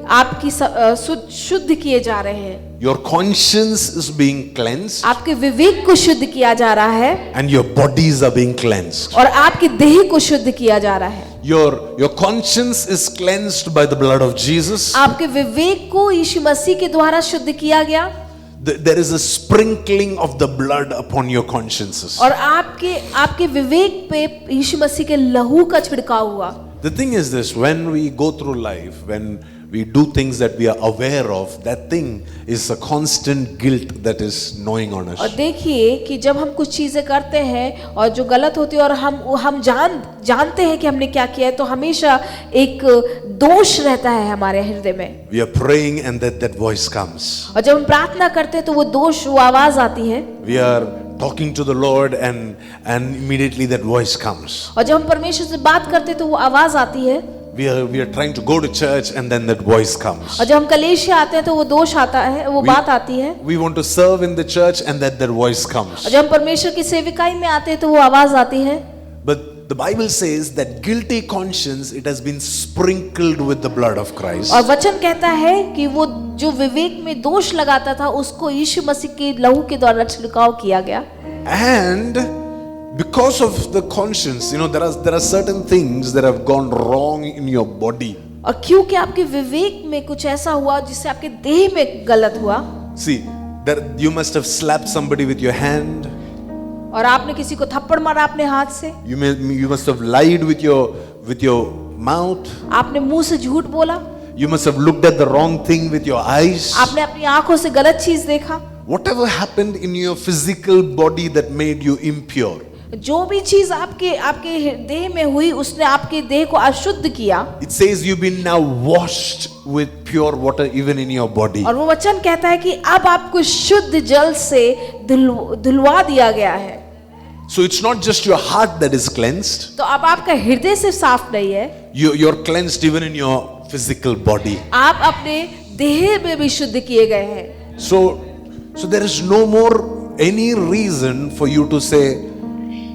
आपकी शुद्ध किए जा रहे हैं। Your conscience is being cleansed, आपके विवेक को शुद्ध किया जा रहा है and your bodies are being cleansed. और आपके देह को शुद्ध किया जा रहा है। Your conscience is cleansed by the blood of Jesus. आपके विवेक को यीशु मसीह के द्वारा शुद्ध किया गया There is a sprinkling of the blood upon your consciences. और आपके विवेक पे यीशु मसीह के लहू का छिड़काव हुआ। The thing is this, when we go through life, when we do things that we are aware of, that thing is a constant guilt that is gnawing on us. और देखिए कि जब हम कुछ चीजें करते हैं और जो गलत होती है और हम जानते हैं कि हमने क्या किया है, तो हमेशा एक दोष रहता है हमारे हृदय में। We are praying and that voice comes. और जब हम प्रार्थना करते हैं तो वो आवाज आती है। We are talking to the Lord and immediately that voice comes. और जब हम परमेश्वर से बात करते हैं तो वो आवाज आती है। We are trying to go to church and then that voice comes. और जब हम कलीसिया आते हैं तो वो दोष आता है, वो बात आती है। We want to serve in the church and that voice comes. और जब हम परमेश्वर की सेविकाई में आते हैं तो वो आवाज आती है। But the Bible says that guilty conscience, it has been sprinkled with the blood of Christ. और वचन कहता है कि वो जो विवेक में दोष लगाता था उसको यीशु मसीह के लहू के द्वारा छिड़काव किया गया। And because of the conscience, there are certain things that have gone wrong in your body. और क्योंकि आपके विवेक में कुछ ऐसा हुआ जिससे आपके देह में गलत हुआ। See, you must have slapped somebody with your hand. और आपने किसी को थप्पड़ मारा अपने हाथ से। You must have lied with your mouth. आपने मुंह से झूठ बोला। You must have looked at the wrong thing with your eyes. आपने अपनी आंखों से गलत चीज देखा। Whatever happened in your physical body that made you impure. जो भी चीज आपके देह में हुई उसने आपके देह को अशुद्ध किया। It says you've been now washed with pure water even in your body. और वो वचन कहता है कि अब आपको शुद्ध जल से धुलवा दिया गया है। So it's not just your heart that is cleansed. तो अब आपका हृदय सिर्फ साफ नहीं है, You're cleansed even in your physical body. आप अपने देह में भी शुद्ध किए गए हैं। So there is no more any reason for you to say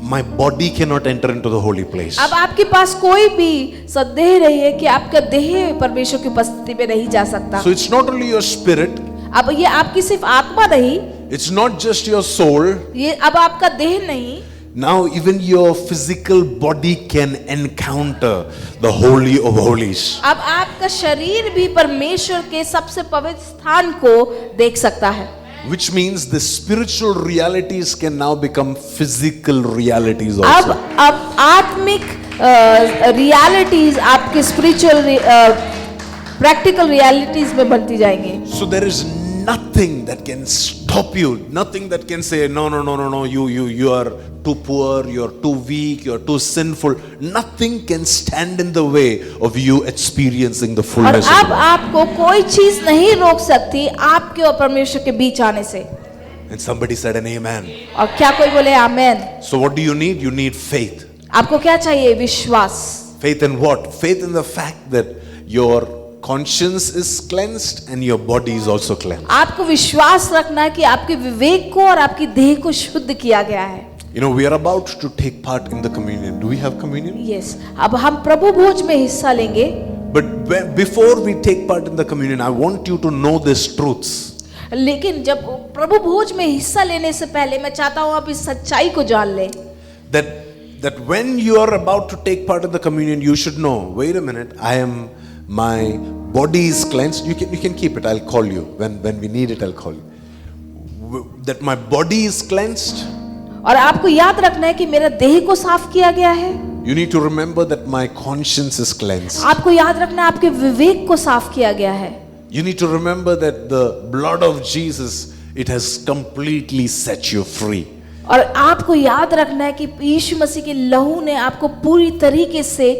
my body cannot enter into the holy place. अब आपके पास कोई भी संदेह नहीं है कि आपका देह परमेश्वर की उपस्थिति में नहीं जा सकता। So it's not only your spirit, अब ये आपकी सिर्फ आत्मा नहीं, it's not just your soul. ये अब आपका देह नहीं, Now even your physical body can encounter the holy of holies. अब आपका शरीर भी परमेश्वर के सबसे पवित्र स्थान को देख सकता है। Which means the spiritual realities can now become physical realities अब also. आत्मिक रियलिटीज आपके स्पिरिचुअल प्रैक्टिकल रियलिटीज में बनती जाएंगी। So there is nothing that can stop you, nothing that can say no, you are too poor, you are too weak, you are too sinful. Nothing can stand in the way of you experiencing the और fullness of अब God. आपको कोई चीज नहीं रोक सकती आपके और परमेश्वर के बीच आने से। And somebody said an amen. और क्या कोई बोले आमेन? So what do you need? You need faith. आपको क्या चाहिए? विश्वास। Faith in what? Faith in the fact that your conscience is cleansed and your body is also cleansed. आपको विश्वास रखना है कि आपके विवेक को और आपकी देह को शुद्ध किया गया है। You know, we are about to take part in the communion. Do we have communion? Yes, अब हम प्रभु भोज में हिस्सा लेंगे। But before we take part in the communion, I want you to know these truths. लेकिन जब प्रभु भोज में हिस्सा लेने से पहले मैं चाहता हूं आप इस सच्चाई को जान लें। That when you are about to take part in the communion, you should know, wait a minute, my body is cleansed. You can keep it. I'll call you. When we need it, I'll call you. That my body is cleansed. और आपको याद रखना है कि मेरा देह को साफ किया गया है। You need to remember that my conscience is cleansed. आपको याद रखना है आपके विवेक को साफ किया गया है। You need to remember that the blood of Jesus, it has completely set you free. और आपको याद रखना है कि यीशु मसीह के लहू ने आपको पूरी तरीके से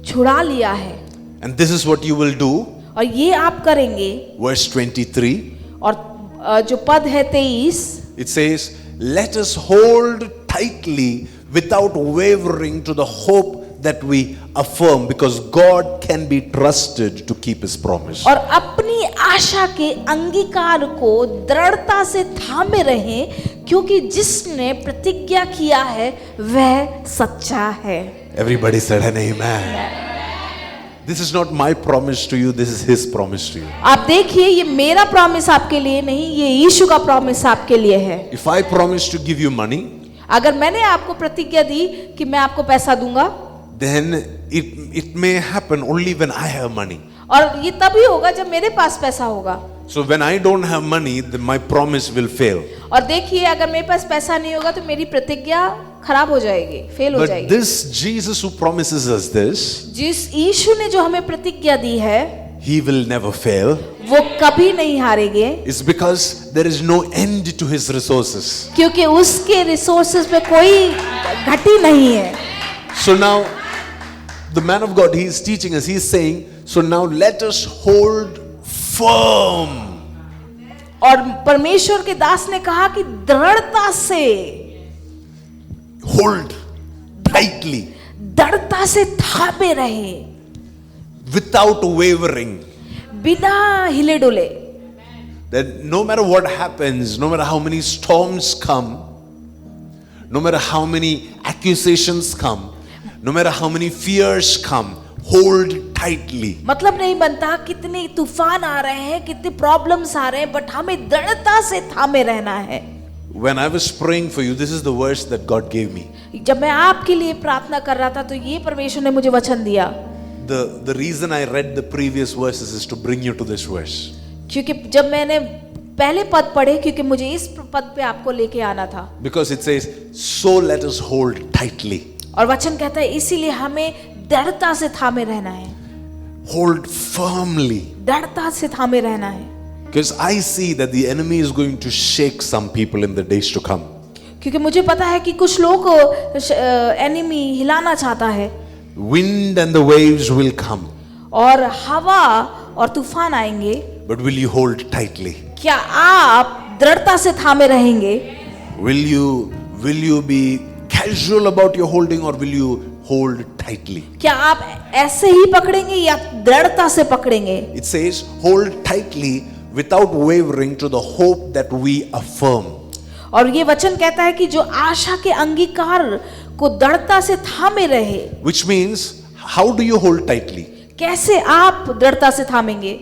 छुड़ा लिया है। And this is what you will do. और ये आप करेंगे। Verse 23. और जो पद है 23, It says, let us hold tightly without wavering to the hope that we affirm, because God can be trusted to keep his promise. और अपनी आशा के अंगीकार को दृढ़ता से थामे रहें, क्योंकि जिसने प्रतिज्ञा किया है वह सच्चा है। Everybody said an amen. This is not my promise to you, this is his promise to you. आप देखिए, ये मेरा प्रॉमिस आपके लिए नहीं, ये यीशु का प्रॉमिस आपके लिए है। If I promise to give you money, अगर मैंने आपको प्रतिज्ञा दी कि मैं आपको पैसा दूंगा, then it may happen only when I have money. और ये तभी होगा जब मेरे पास पैसा होगा। So when I don't have money, then my promise will fail. और देखिए, अगर मेरे पास पैसा नहीं होगा तो मेरी प्रतिज्ञा खराब हो जाएगी, फेल हो But जाएगी। this Jesus who promises us this, जिस यीशु ने जो हमें प्रतिज्ञा दी है, he will never fail. वो कभी नहीं हारेंगे, It's because there is no end to his resources. क्योंकि उसके रिसोर्सेज पे कोई घटी नहीं है। So now the man of God, he is teaching us, he is saying, so now let us hold firm. और परमेश्वर के दास ने कहा कि दृढ़ता से, Hold tightly दृढ़ता से थामे रहे, without wavering. बिना हिले डुले। That no matter what happens, no matter how many storms come, no matter how many accusations come, no matter how many fears come, hold tightly. मतलब नहीं बनता कितने तूफान आ रहे हैं, कितने प्रॉब्लम्स आ रहे हैं, बट हमें दृढ़ता से थामे रहना है। When I was praying for you, this is the verse that God gave me. जब मैं आपके लिए प्रार्थना कर रहा था तो ये परमेश्वर ने मुझे वचन दिया। The reason I read the previous verses is to bring you to this verse. क्योंकि जब मैंने पहले पद पढ़े, क्योंकि मुझे इस पद पे आपको लेके आना था। Because it says, so let us hold tightly. और वचन कहता है इसीलिए हमें दृढ़ता से थामे रहना है। Hold firmly. दृढ़ता से थामे रहना है। Because I see that the enemy is going to shake some people in the days to come. क्योंकि मुझे पता है कि कुछ लोग को एनिमी हिलाना चाहता है। Wind and the waves will come. और हवा और तूफान आएंगे। But will you hold tightly? क्या आप दृढ़ता से थामे रहेंगे? Will you be casual about your holding, or will you hold tightly? क्या आप ऐसे ही पकड़ेंगे या दृढ़ता से पकड़ेंगे? It says, hold tightly without wavering to the hope that we affirm. और ये वचन कहता है कि जो आशा के अंगीकार को दृढ़ता से थामे रहे। Which means, how do you hold tightly? कैसे आप दृढ़ता से थामेंगे?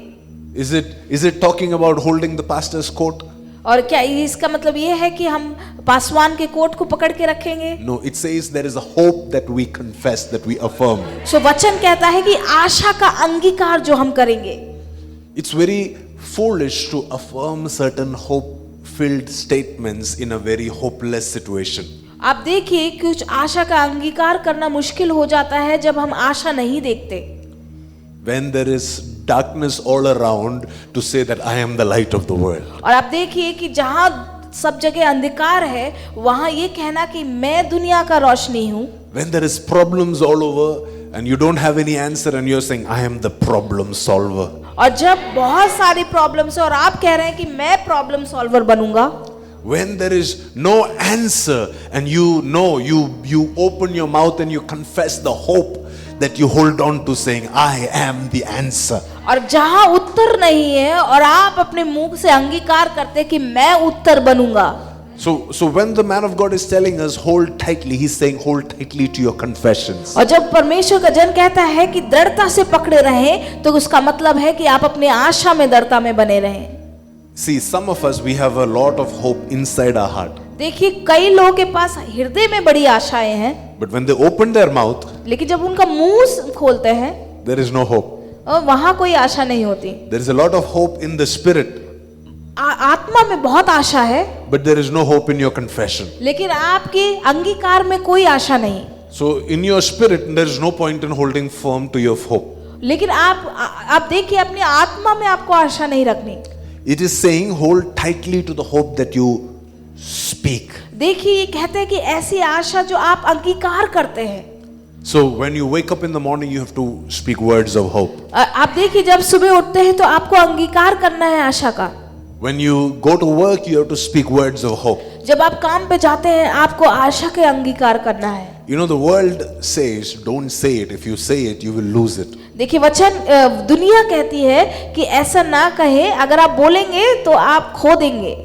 Is it talking about holding the pastor's coat? और क्या इसका मतलब ये है कि हम पासवान के कोट को पकड़ के रखेंगे? No, it says there is a hope that we confess, that we affirm. सो वचन कहता है कि आशा का अंगीकार जो हम करेंगे। It's very foolish to affirm certain hope-filled statements in a very hopeless situation. आप देखिए कुछ आशा का अंगीकार करना मुश्किल हो जाता है जब हम आशा नहीं देखते। When there is darkness all around, to say that I am the light of the world. और आप देखिए कि जहाँ सब जगह अंधकार है वहाँ ये कहना कि मैं दुनिया का रोशनी हूँ। When there is problems all over and you don't have any answer and you're saying I am the problem solver. और जब बहुत सारी प्रॉब्लम्स है और आप कह रहे हैं कि मैं प्रॉब्लम सॉल्वर बनूंगा। When there is no answer and you open your mouth and you confess the hope that you hold on to, saying I am the answer. और जहाँ उत्तर नहीं है और आप अपने मुंह से अंगीकार करते कि मैं उत्तर बनूंगा। So when the man of God is telling us hold tightly, he's saying hold tightly to your confessions. और जब परमेश्वर का जन कहता है कि दृढ़ता से पकड़े रहें, तो उसका मतलब है कि आप अपने आशा में दृढ़ता में बने रहें। See, some of us, we have a lot of hope inside our heart. देखिए कई लोगों के पास हृदय में बड़ी आशाएं हैं, But when they open their mouth, लेकिन जब उनका मुंह खोलते हैं there is no hope. वहां कोई आशा नहीं होती। There is a lot of hope in the spirit, आत्मा में बहुत आशा है, but there is no hope in your confession. लेकिन आपके अंगीकार में कोई आशा नहीं। So in your spirit, there is no point in holding firm to your hope. लेकिन आप देखिए अपनी आत्मा में आपको आशा नहीं रखनी। It is saying hold tightly to the hope that you speak. देखिए ये कहते हैं कि ऐसी आशा जो आप अंगीकार करते हैं। So when you wake up in the morning, you have to speak words of hope. आप देखिए जब सुबह उठते हैं तो आपको अंगीकार करना है आशा का। When you go to work, you have to speak words of hope. जब आप काम पे जाते हैं आपको आशा के अंगीकार करना है। You know, the world says, don't say it. If you say it, you will lose it. देखिए वचन दुनिया कहती है कि ऐसा ना कहे, अगर आप बोलेंगे तो आप खो देंगे।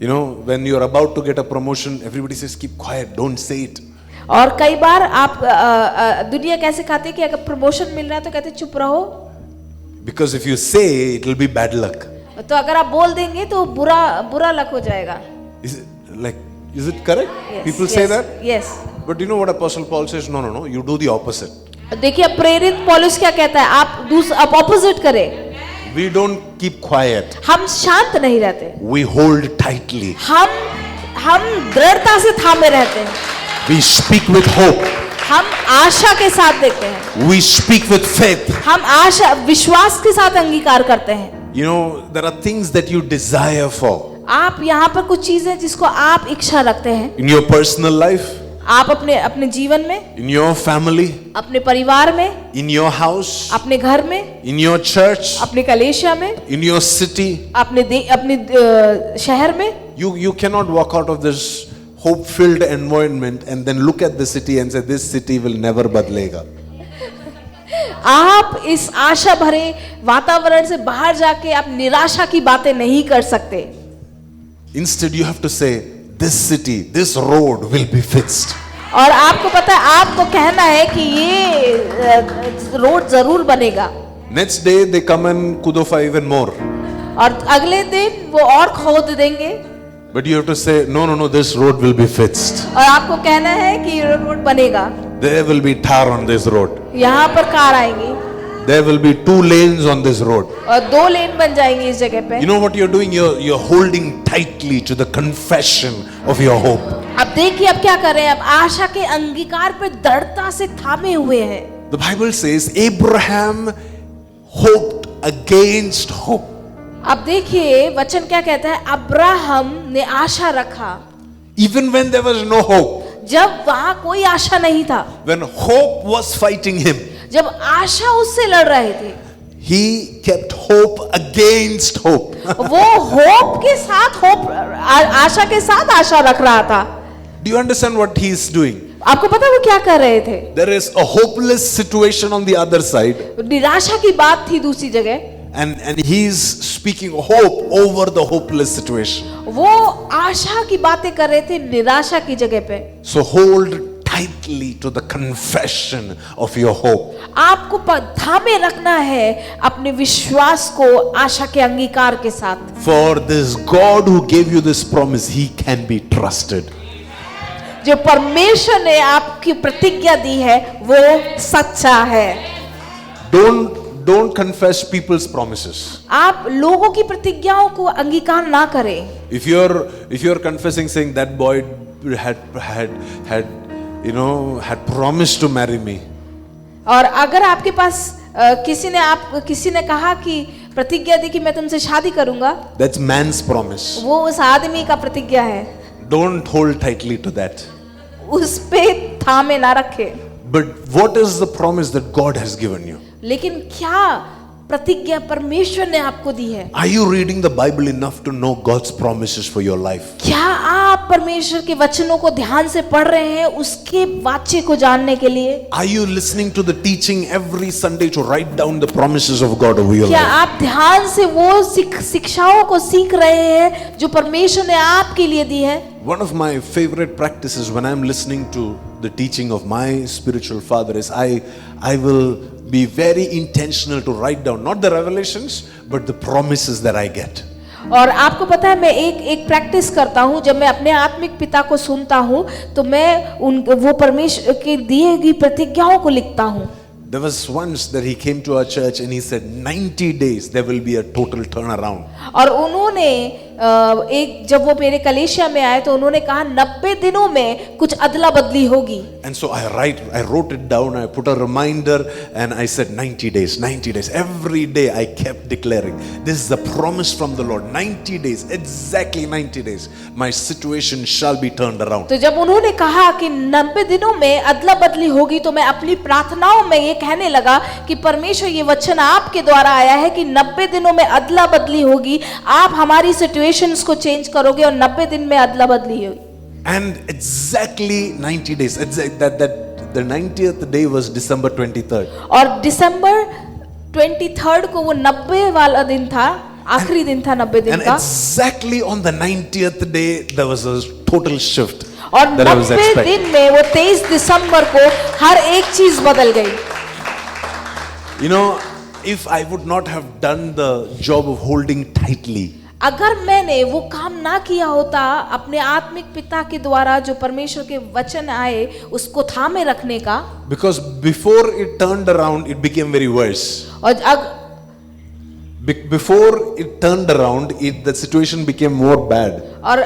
You know, when you're about to get a promotion, everybody says, keep quiet, don't say it. और कई बार आप दुनिया कैसे खाती है कि अगर प्रमोशन मिल रहा है तो कहते चुप रहो। Because if you say, it will be bad luck. तो अगर आप बोल देंगे तो बुरा लक हो जाएगा। Is it correct? Yes, People yes, say that? Yes. But you know what Apostle Paul says? No, you do the opposite. देखिए प्रेरित पौलुस क्या कहता है, आप ऑपोजिट करें। We don't keep quiet. हम शांत नहीं रहते, We hold tightly. हम दृढ़ता से थामे रहते हैं। We speak with hope. हम आशा के साथ देखते हैं। We speak with faith. हम आशा विश्वास के साथ अंगीकार करते हैं। You know, there are things that you desire for. आप यहाँ पर कुछ चीजें जिसको आप इच्छा रखते हैं In your personal life, आप अपने जीवन में, in your family, अपने परिवार में, in your house, अपने घर में, in your church, अपने कलेशा में, in your city. अपने शहर में। You cannot walk out of this hope-filled environment and then look at the city and say, this city will never badlega. आप इस आशा भरे वातावरण से बाहर जाके आप निराशा की बातें नहीं कर सकते। Instead, you have to say, this city, this road will be fixed. और आपको पता है, आपको कहना है कि ये रोड जरूर बनेगा। Next day, they come and kudofy even more. और अगले दिन वो और खोद देंगे। But you have to say, no, this road will be fixed. और आपको कहना है कि ये रोड बनेगा। There will be tar on this road. यहाँ पर कार आएंगी। There will be 2 lanes on this road. और 2 लेन बन जाएंगी इस जगह पे। You know what you're doing? You're holding tightly to the confession of your hope. अब देखिए अब क्या कर रहे हैं, अब आशा के अंगीकार पे दृढ़ता से थामे हुए हैं। The Bible says Abraham hoped against hope. अब देखिए वचन क्या कहता है, अब्राहम ने आशा रखा Even when there was no hope. जब वहां कोई आशा नहीं था, When hope was fighting him, जब आशा उससे लड़ रहे थे, he kept hope against hope. वो होप के साथ आशा के साथ आशा रख रहा था। Do you understand what he is doing? आपको पता वो क्या कर रहे थे? There is a hopeless situation on the other side. निराशा की बात थी दूसरी जगह, and he's speaking hope over the hopeless situation. वो आशा की बातें कर रहे थे निराशा की जगह पे। So hold tightly to the confession of your hope. आपको थामे रखना है अपने विश्वास को आशा के अंगीकार के साथ। For this God who gave you this promise, he can be trusted. जो परमेश्वर ने आपकी प्रतिज्ञा दी है वो सच्चा है। Don't confess people's promises. आप लोगों की प्रतिज्ञाओं को अंगीकार ना करें। If you're confessing saying that boy had promised to marry me, और अगर आपके पास किसी ने कहा कि प्रतिज्ञा दी कि मैं तुमसे शादी करूंगा, that's man's promise. वो उस आदमी का प्रतिज्ञा है। Don't hold tightly to that. उस पे थामे ना रखे। But what is the promise that God has given you? लेकिन क्या प्रतिज्ञा परमेश्वर ने आपको दी है? Are you reading the Bible enough to know God's promises for your life? क्या आप परमेश्वर के वचनों को ध्यान से पढ़ रहे हैं उसके वाचे को जानने के लिए? Are you listening to the teaching every Sunday to write down the promises of God over your क्या life? आप ध्यान से वो शिक्षाओं को सीख रहे हैं जो परमेश्वर ने आपके लिए दी है? One of my favorite practices when I'm listening to the teaching of my spiritual father is I will be very intentional to write down not the revelations but the promises that I get. और आपको पता है मैं एक practice करता हूँ जब मैं अपने आत्मिक पिता को सुनता हूँ तो मैं वो परमेश्वर के दिए गई प्रतिज्ञाओं को लिखता हूँ। There was once that he came to our church and he said 90 days there will be a total turnaround. और उन्होंने जब वो मेरे कलेशिया में आए तो उन्होंने कहा 90 दिनों में कुछ अदला बदली होगी। And so I wrote it down, I put a reminder and I said 90 days. Every day I kept declaring, this is the promise from the Lord. 90 days, exactly 90 days, my situation shall be turned around. तो जब उन्होंने कहा कि 90 दिनों में अदला बदली होगी तो मैं अपनी प्रार्थनाओं में ये कहने लगा कि परमेश्वर ये वचन आपके द्वारा आया है कि 90 दिनों में अदला बदली होगी, आप हमारी सिचुएशंस को चेंज करोगे और 90 दिन में अदला बदली होगी। And exactly 90 days, the 90th day was December 23rd. और दिसंबर 23rd को वो 90 वाला दिन था, आखिरी दिन था 90 दिन And का। exactly on the 90th day there was a total shift और that I was 90 expecting. दिन में वो 23 दिसंबर को हर एक चीज बदल गई। You know, if I would not have done the job of holding tightly, अगर मैंने वो काम ना किया होता अपने आत्मिक पिता के द्वारा जो परमेश्वर के वचन आए उसको थामे रखने का, because before it turned around it became very worse. और Before it turned around the situation became more bad. और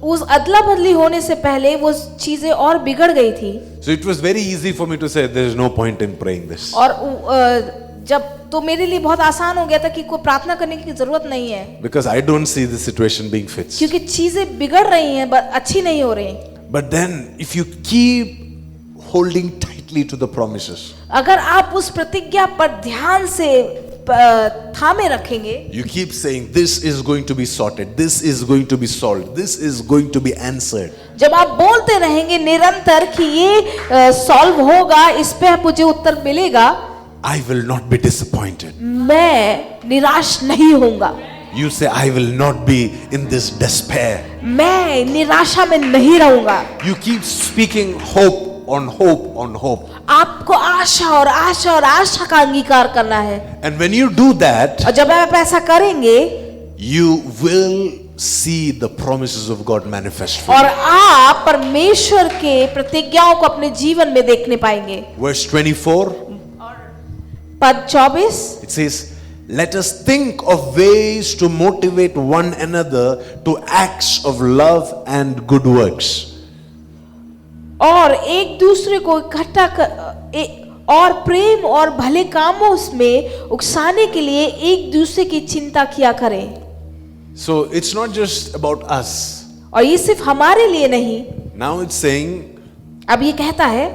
उस अदला बदली होने से पहले वो चीजें और बिगड़ गई थी। So it was very easy for me to say there is no point in praying this. और जब तो मेरे लिए बहुत आसान हो गया था कि कोई प्रार्थना करने की जरूरत नहीं है, Because I don't see the situation being fixed. क्योंकि चीजें बिगड़ रही हैं, अच्छी नहीं हो रही। But then if you keep holding tightly to the promises, अगर आप उस प्रतिज्ञा पर ध्यान से थामे रखेंगे, you keep saying this is going to be sorted, this is going to be solved, this is going to be answered. जब आप बोलते रहेंगे निरंतर कि ये सॉल्व होगा, इस पे मुझे उत्तर मिलेगा, I will not be disappointed. मैं निराश नहीं होऊंगा। You say I will not be in this despair. मैं निराशा में नहीं रहूंगा। You keep speaking hope on hope on hope. आपको आशा और आशा और आशा का अंगीकार करना है। And when you do that, और जब आप ऐसा करेंगे, you will see the promises of God manifest for और you. आप परमेश्वर के प्रतिज्ञाओं को अपने जीवन में देखने पाएंगे। Verse 24, पद 24, it says, let us think of ways to motivate one another to acts of love and good works. और एक दूसरे को इकट्ठा और प्रेम और भले कामों में उकसाने के लिए एक दूसरे की चिंता किया करें। So it's not just about us. और ये सिर्फ हमारे लिए नहीं, Now it's saying, अब ये कहता है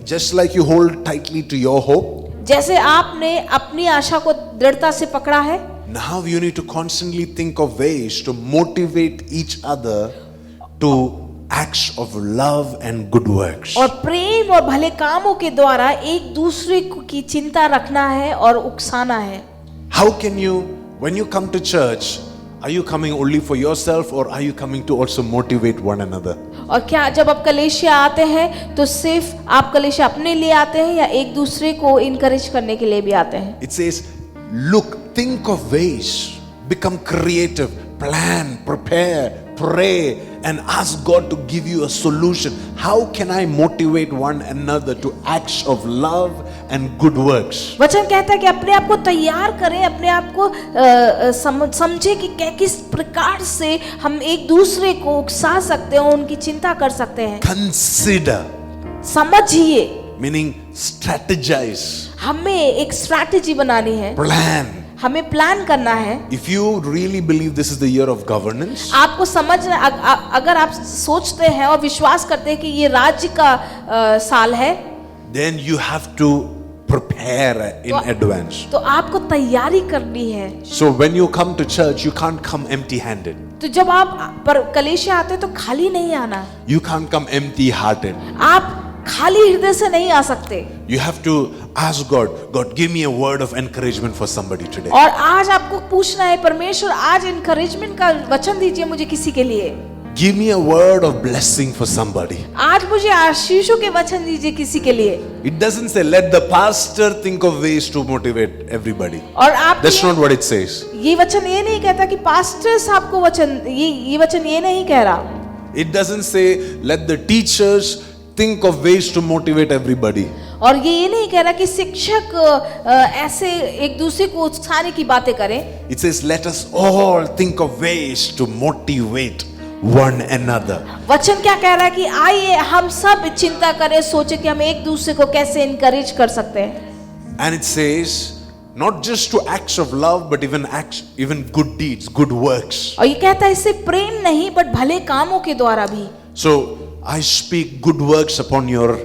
just like you hold tightly to your hope, जैसे आपने अपनी आशा को दृढ़ता से पकड़ा है, now you need to constantly think of ways to motivate each other to acts of love and good works. और प्रेम और भले कामों के द्वारा एक दूसरे की चिंता रखना है और उकसाना है। How can you, when you come to church, are you coming only for yourself or are you coming to also motivate one another? और क्या जब आप कलीसिया आते हैं तो सिर्फ आप कलीसिया अपने लिए आते हैं या एक दूसरे को इनकरेज करने के लिए भी आते हैं? It says, look, think of ways, become creative, plan, prepare, pray, and ask God to give you a solution. How can I motivate one another to acts of love and good works? वचन कहता है कि अपने आप को तैयार करें, अपने आप को समझे कि किस प्रकार से हम एक दूसरे को उकसा सकते हैं, उनकी चिंता कर सकते हैं. Consider, समझिए, meaning strategize, हमें एक स्ट्रैटेजी बनानी है, plan. हमें प्लान करना है. If you really believe this is the year of governance, आपको समझना, अगर आप सोचते हैं और विश्वास करते हैं कि ये राज्य का साल है, then you have to prepare in advance. तो आपको तैयारी करनी है. So when you come to church, you can't come empty-handed. तो जब आप पर कलीसिया आते हैं तो खाली नहीं आना. You can't come empty-hearted. आप खाली हृदय से नहीं आ सकते. You have to ask God, God, give me a word of encouragement for somebody today. और आज आपको पूछना है, परमेश्वर आज इनकरेजमेंट का वचन दीजिए मुझे किसी के लिए. Give me a word of blessing for somebody. आज मुझे आशीषों के वचन दीजिए किसी के लिए. It doesn't say let the pastor think of ways to motivate everybody. और आप That's not what it says. ये वचन ये नहीं कहता कि पास्टर साहब को वचन, ये वचन ये नहीं कह रहा. It doesn't say let the teachers think of ways to motivate everybody. और ये नहीं कह रहा कि शिक्षक ऐसे एक दूसरे को उकसाने की बातें करें. It says let us all think of ways to motivate one another. वचन क्या कह रहा है कि आइए हम सब चिंता करें, सोचे कि हम एक दूसरे को कैसे इनकरेज कर सकते हैं. And it says not just to acts of love but even good deeds, good works. और ये कहता है इससे प्रेम नहीं बट भले कामों के द्वारा भी. So I speak good works upon your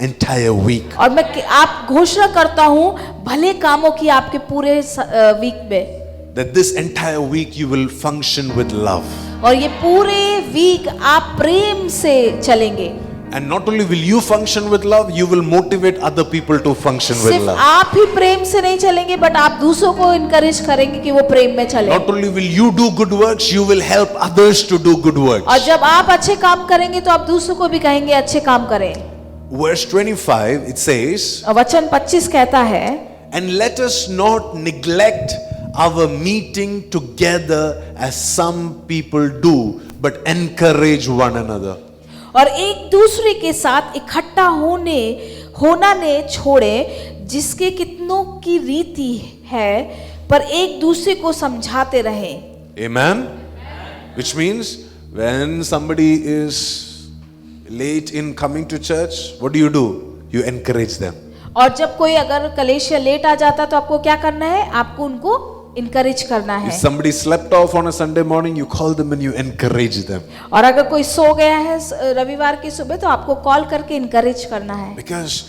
entire week. और मैं आप घोषणा करता हूँ भले कामों की आपके पूरे वीक में. That this entire week you will function with love. और ये पूरे वीक आप प्रेम से चलेंगे. And not only will you function with love, you will motivate other people to function with सिर्फ love. आप ही प्रेम से नहीं चलेंगे बट आप दूसरों को इनकरेज करेंगे कि वो प्रेम में चले. Not only will you do good works, you will help others to do good works. और जब आप अच्छे काम करेंगे तो आप दूसरों को भी कहेंगे अच्छे काम करें. Verse 25 it says, वचन 25 कहता है, and let us not neglect our meeting together as some people do, but encourage one another. और एक दूसरे के साथ इकट्ठा होना ने छोड़े जिसके कितनों की रीति है, पर एक दूसरे को समझाते रहें. Amen. Which means when somebody is late in coming to church, what do? You encourage them. और जब कोई अगर कलीसिया लेट आ जाता तो आपको क्या करना है? आपको उनको इनकरेज करना If है. somebody slept off on a Sunday morning, you call them and you encourage them. और अगर कोई सो गया है रविवार की सुबह तो आपको कॉल करके इनकरेज करना है. Because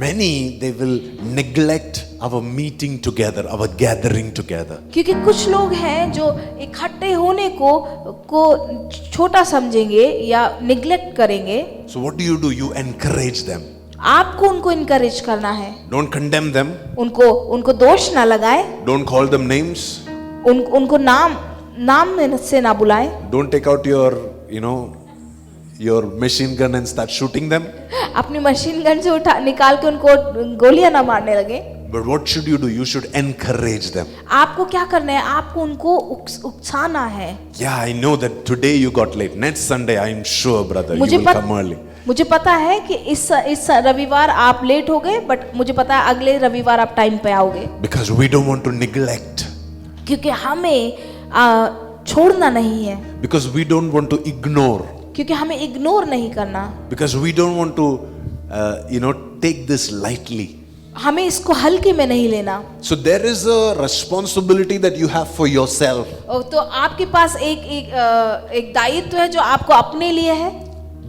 many they will neglect our meeting together, our gathering together. क्योंकि कुछ लोग हैं जो इकट्ठे होने को छोटा समझेंगे या निग्लेक्ट करेंगे. So what do? You encourage them. आपको उनको इनकरेज करना है. Don't condemn them. उनको दोष ना लगाए. Don't call them names. उनको नाम से ना बुलाए. Don't take out your, your machine gun and start shooting them. अपनी मशीन गन से निकाल के उनको गोलियां ना मारने लगे. But what should you do? You should encourage them. आपको क्या करना है? आपको उनको उकसाना है. Yeah, I know that today you got late. Next Sunday, I'm sure, brother, you will come early. मुझे पता है कि इस रविवार आप लेट हो गए, बट मुझे पता है अगले रविवार आप टाइम पे आओगे. Because we don't want to neglect. क्योंकि हमें छोड़ना नहीं है. Because we don't want to ignore. क्योंकि हमें इग्नोर नहीं करना. Because we don't want to, take this lightly. हमें इसको हल्के में नहीं लेना. So there is a responsibility that you have for yourself. तो आपके पास एक दायित्व है जो आपको अपने लिए है.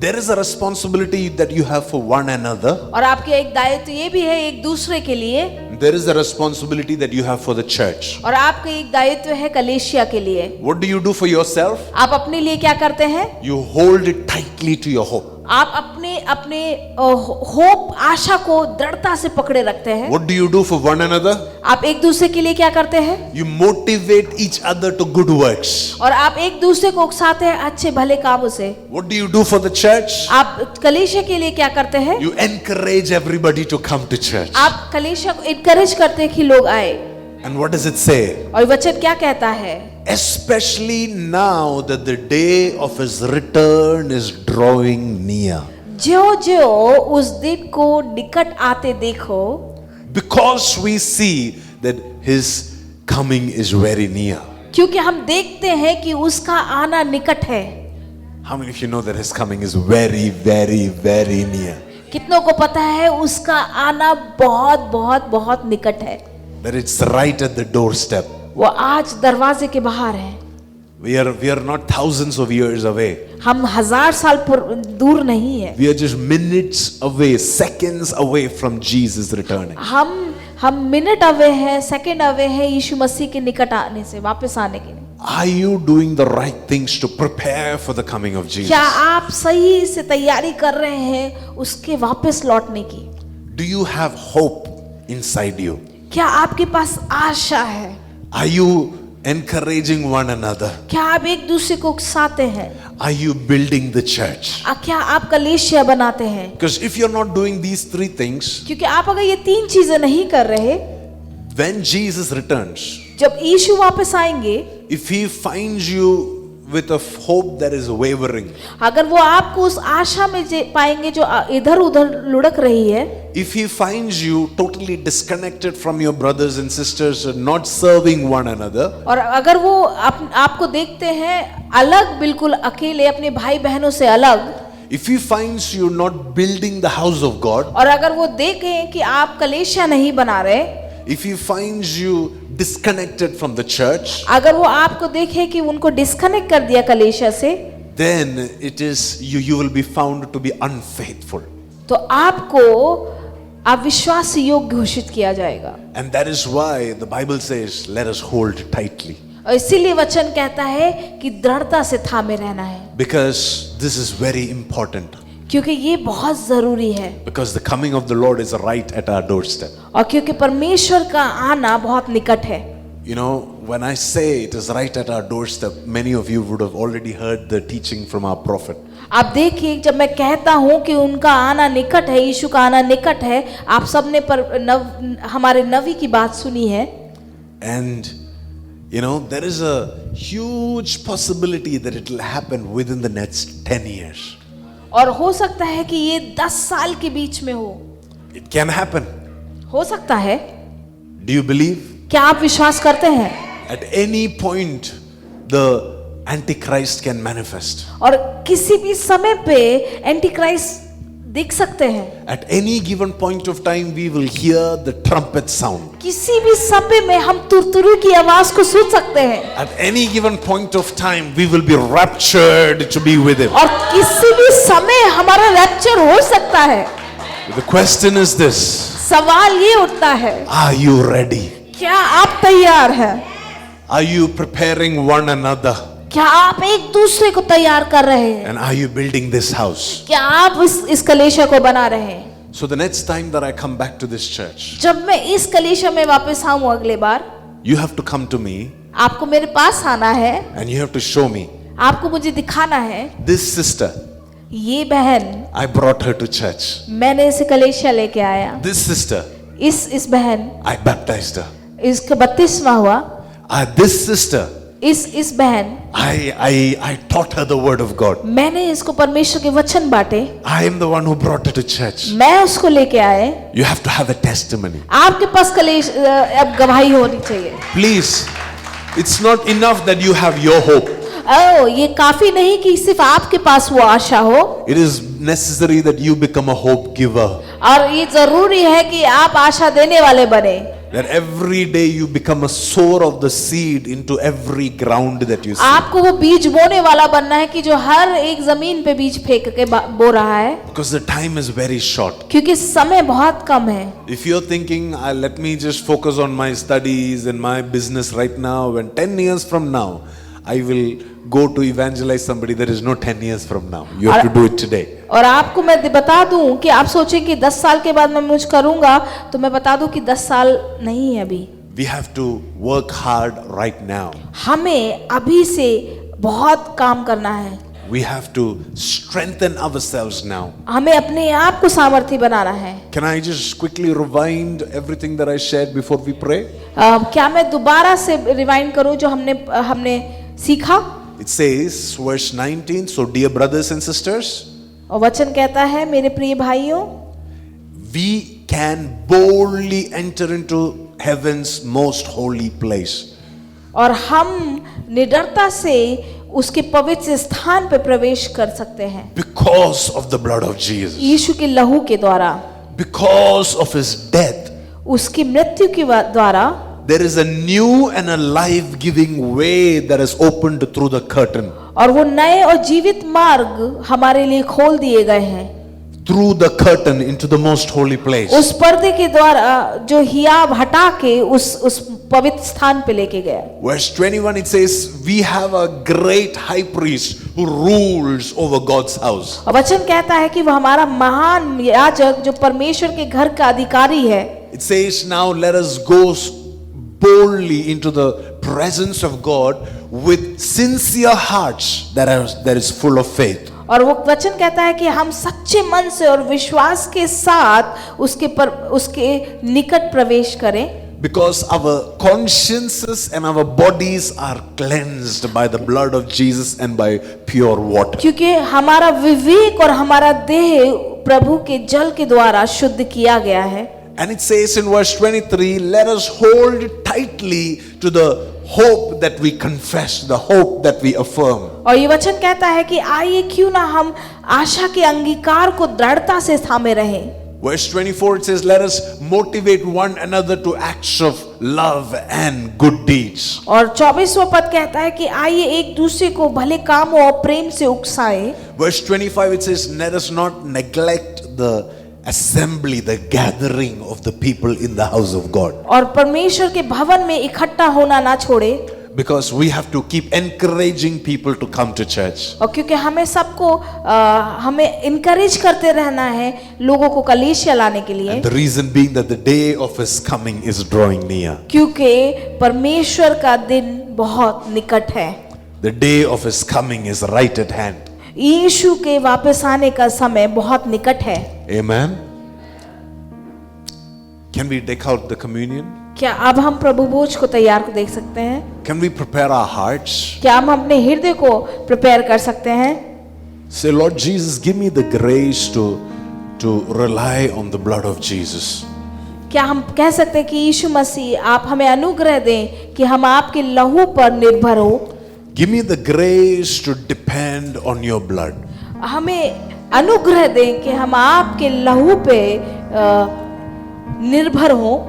There is a responsibility that you have for one another. और आपके एक दायित्व ये भी है एक दूसरे के लिए. There is a responsibility that you have for the church. और आपका एक दायित्व है कलीसिया के लिए. What do you do for yourself? आप अपने लिए क्या करते हैं? You hold it tightly to your hope. आप अपने अपने होप आशा को दृढ़ता से पकड़े रखते हैं। What do you do for one another? आप एक दूसरे के लिए क्या करते हैं? You motivate each other to good works. और आप एक दूसरे को उकसाते हैं अच्छे भले कामों से। What do you do for the church? आप कलीसिया के लिए क्या करते हैं? You encourage everybody to come to church. आप कलीसिया को इनकरेज करते हैं कि लोग आए। And what does it say? और वचन क्या कहता है? Especially now that the day of his return is drawing near. जो उस दिन को निकट आते देखो, Because we see that his coming is very near. क्योंकि हम देखते हैं कि उसका आना निकट है। How many of you know that his coming is very, very, very near? कितनों को पता है उसका आना बहुत बहुत बहुत निकट है? That it's right at the doorstep. वो आज दरवाजे के बाहर है। We are not thousands of years away. हम 1000 साल दूर नहीं है। We are just minutes away, seconds away from Jesus returning. हम मिनट अवे हैं, सेकंड अवे हैं यीशु मसीह के निकट आने से, वापस आने के लिए। Are you doing the right things to prepare for the coming of Jesus? क्या आप सही से तैयारी कर रहे हैं उसके वापस लौटने की? Do you have hope inside you? क्या आपके पास आशा है? Are you encouraging one another? क्या आप एक दूसरे को उकसाते हैं? Are you building the church? क्या आप कलीसिया बनाते हैं? Because if you're not doing these three things, क्योंकि आप अगर ये 3 चीजें नहीं कर रहे, when Jesus returns, जब यीशु वापस आएंगे, if he finds you with a hope that is wavering, अगर वो आपको उस आशा में पाएंगे जो इधर उधर लुढ़क रही है, if he finds you totally disconnected from your brothers and sisters and not serving one another, और अगर वो आपको देखते हैं अलग, बिल्कुल अकेले अपने भाई बहनों से अलग, if he finds you not building the house of God, और अगर वो देखें कि आप कलीसिया नहीं बना रहे, if he finds you disconnected from the church, अगर वो आपको देखे कि उनको डिस्कनेक्ट कर दिया कलीसिया से, then it is you will be found to be unfaithful. तो आपको अविश्वास योग्य घोषित किया जाएगा। And that is why the Bible says, let us hold tightly. और इसीलिए वचन कहता है कि दृढ़ता से थामे रहना है, Because this is very important. क्योंकि ये बहुत जरूरी है। Because the coming of the Lord is right at our doorstep. और क्योंकि परमेश्वर का आना बहुत निकट है। You know, when I say it is right at our doorstep, many of you would have already heard the teaching from our prophet. आप देखिए, जब मैं कहता हूं कि उनका आना निकट है, यीशु का आना निकट है, आप सबने हमारे नबी की बात सुनी है। And you know, there is a huge possibility that it will happen within the next 10 years. और हो सकता है कि ये 10 साल के बीच में हो। It can happen. हो सकता है। Do you believe? क्या आप विश्वास करते हैं? At any point, the Antichrist can manifest. और किसी भी समय पे एंटीक्राइस्ट दिख सकते हैं। At any given point of time, we will hear the trumpet sound. किसी भी समय में हम तुरतुरु की आवाज को सुन सकते हैं। At any given point of time, we will be raptured to be with Him. और किसी भी समय हमारा रैप्चर हो सकता है। The question is this: सवाल ये उठता है, are you ready? क्या आप तैयार हैं? Are you preparing one another? क्या आप एक दूसरे को तैयार कर रहे हैं? And are you building this house? क्या आप इस कलीसिया को बना रहे हैं? So the next time that I come back to this church, जब मैं इस कलीसिया में वापस आऊं अगले बार, you have to come to me आपको मेरे पास आना है, and you have to show me आपको मुझे दिखाना है, this sister, ये बहन I brought her to church. मैंने इसे कलीसिया लेके आया, This sister, इस बहन I baptized her. इसका 32वां हुआ, This sister, इस बहन I taught her the word of God. मैंने इसको परमेश्वर के वचन बांटे, I am the one who brought her to church. मैं उसको लेके आए। You have to have a testimony. आपके पास अब गवाही होनी चाहिए। Please, it's not enough that you have your hope. ये काफी नहीं कि सिर्फ आपके पास वो आशा हो, It is necessary that you become a hope giver. और ये जरूरी है कि आप आशा देने वाले बने। That every day you become a sower of the seed into every ground that you see. आपको वो बीज बोने वाला बनना है कि जो हर एक जमीन पे बीज फेंक के बो रहा है, Because the time is very short. क्योंकि समय बहुत कम है। If you're thinking, let me just focus on my studies and my business right now, and 10 years from now, I will go to evangelize somebody. There is no 10 years from now. You have to do it today. और आपको मैं बता दूं कि आप सोचें कि 10 साल के बाद मैं कुछ करूंगा, तो मैं बता दूं कि 10 साल नहीं है अभी। We have to work hard right now. हमें अभी से बहुत काम करना है। We have to strengthen ourselves now. हमें अपने आप को सामर्थ्य बनाना है। Can I just quickly rewind everything that I shared before we pray? क्या मैं दोबारा से रिवाइंड करूं जो हमने सीखा? It says, verse 19, so dear brothers and sisters, और वचन कहता है, मेरे प्रिय भाइयों, we can boldly enter into heaven's most holy place. और हम निडरता से उसके पवित्र स्थान पर प्रवेश कर सकते हैं Because of the blood of Jesus. यीशु के लहू के द्वारा, Because of his death. उसकी मृत्यु के द्वारा There is a new and a life-giving way that is opened through the curtain. और वो नए और जीवित मार्ग हमारे लिए खोल दिए गए हैं Through the curtain into the most holy place. उस पर्दे के द्वारा जो हियाब हटा के उस पवित्र स्थान पे लेके गया। Verse 21 it says, we have a great high priest who rules over God's house. और वचन कहता है कि वो हमारा महान याजक जो परमेश्वर के घर का अधिकारी है। It says, now let us go boldly into the presence of God with sincere hearts that is full of faith. और वो वचन कहता है कि हम सच्चे मन से और विश्वास के साथ उसके निकट प्रवेश करें। Because our consciences and our bodies are cleansed by the blood of Jesus and by pure water. क्योंकि हमारा विवेक और हमारा देह प्रभु के जल के द्वारा शुद्ध किया गया है। And it says in verse 23, let us hold tightly to the hope that we confess, the hope that we affirm. और ये वचन कहता है कि आइए क्यों ना हम आशा के अंगीकार को दृढ़ता से थामे रहें। Verse 24 it says, let us motivate one another to acts of love and good deeds. और 24वां पद कहता है कि आइए एक दूसरे को भले कामों और प्रेम से उकसाएं। Verse 25 it says, let us not neglect the assembly, the gathering of the people in the house of God. और परमेश्वर के भवन में इकट्ठा होना ना छोड़े। Because we have to keep encouraging people to come to church. और क्योंकि हमें सबको हमें इनकरेज करते रहना है लोगों को कलीसिया लाने के लिए। And the reason being that the day of his coming is drawing near. क्योंकि परमेश्वर का दिन बहुत निकट है। The day of his coming is right at hand. यीशु के वापस आने का समय बहुत निकट है। Amen. Can we take out the communion? क्या अब हम प्रभु भोज को तैयार को देख सकते हैं? Can we prepare our hearts? क्या हम अपने हृदय को प्रिपेयर कर सकते हैं? Say, Lord Jesus, give me the grace to rely on the blood of Jesus. क्या हम कह सकते हैं कि यीशु मसीह आप हमें अनुग्रह दें कि हम आपके लहू पर निर्भर हो? Give me the grace to depend on your blood. हमें अनुग्रह दें कि हम आपके लहू पे निर्भर हो।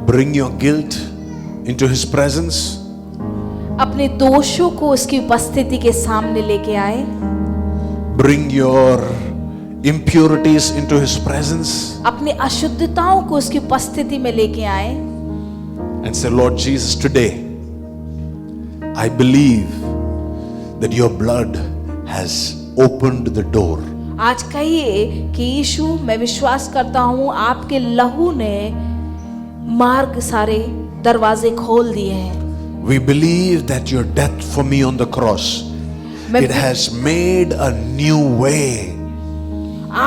Bring your guilt into his presence. अपने दोषों को उसकी उपस्थिति के सामने लेके आए। Bring your impurities into his presence. अपनी अशुद्धताओं को उसकी उपस्थिति में लेके आए। And say, Lord Jesus, today I believe that your blood has opened the door. आज कहिए कि यीशु मैं विश्वास करता हूँ आपके लहू ने मार्ग सारे दरवाजे खोल दिए हैं। We believe that your death for me on the cross, it has made a new way.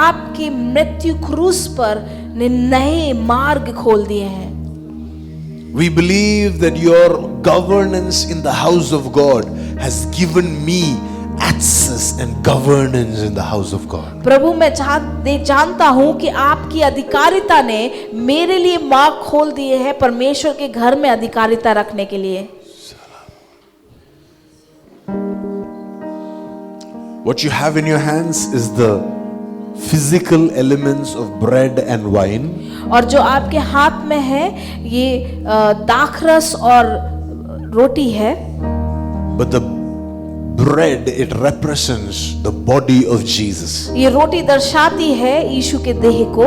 आपकी मृत्यु क्रूस पर ने नए मार्ग खोल दिए हैं। We believe that your governance in the house of God has given me access and governance in the house of God. प्रभु मैं जानता हूं कि आपकी अधिकारिता ने मेरे लिए मार्ग खोल दिए हैं परमेश्वर के घर में अधिकारिता रखने के लिए। What you have in your hands is the physical elements of bread and wine, और जो आपके हाथ में है ये दाखरस और रोटी है, but the bread, it represents the body of Jesus. ये रोटी दर्शाती है यीशु के देह को,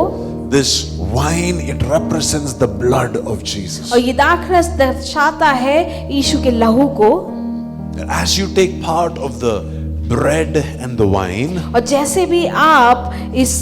This wine, it represents the blood of Jesus. और ये दाखरस दर्शाता है यीशु के लहू को। As you take part of the bread and the wine, और जैसे भी आप इस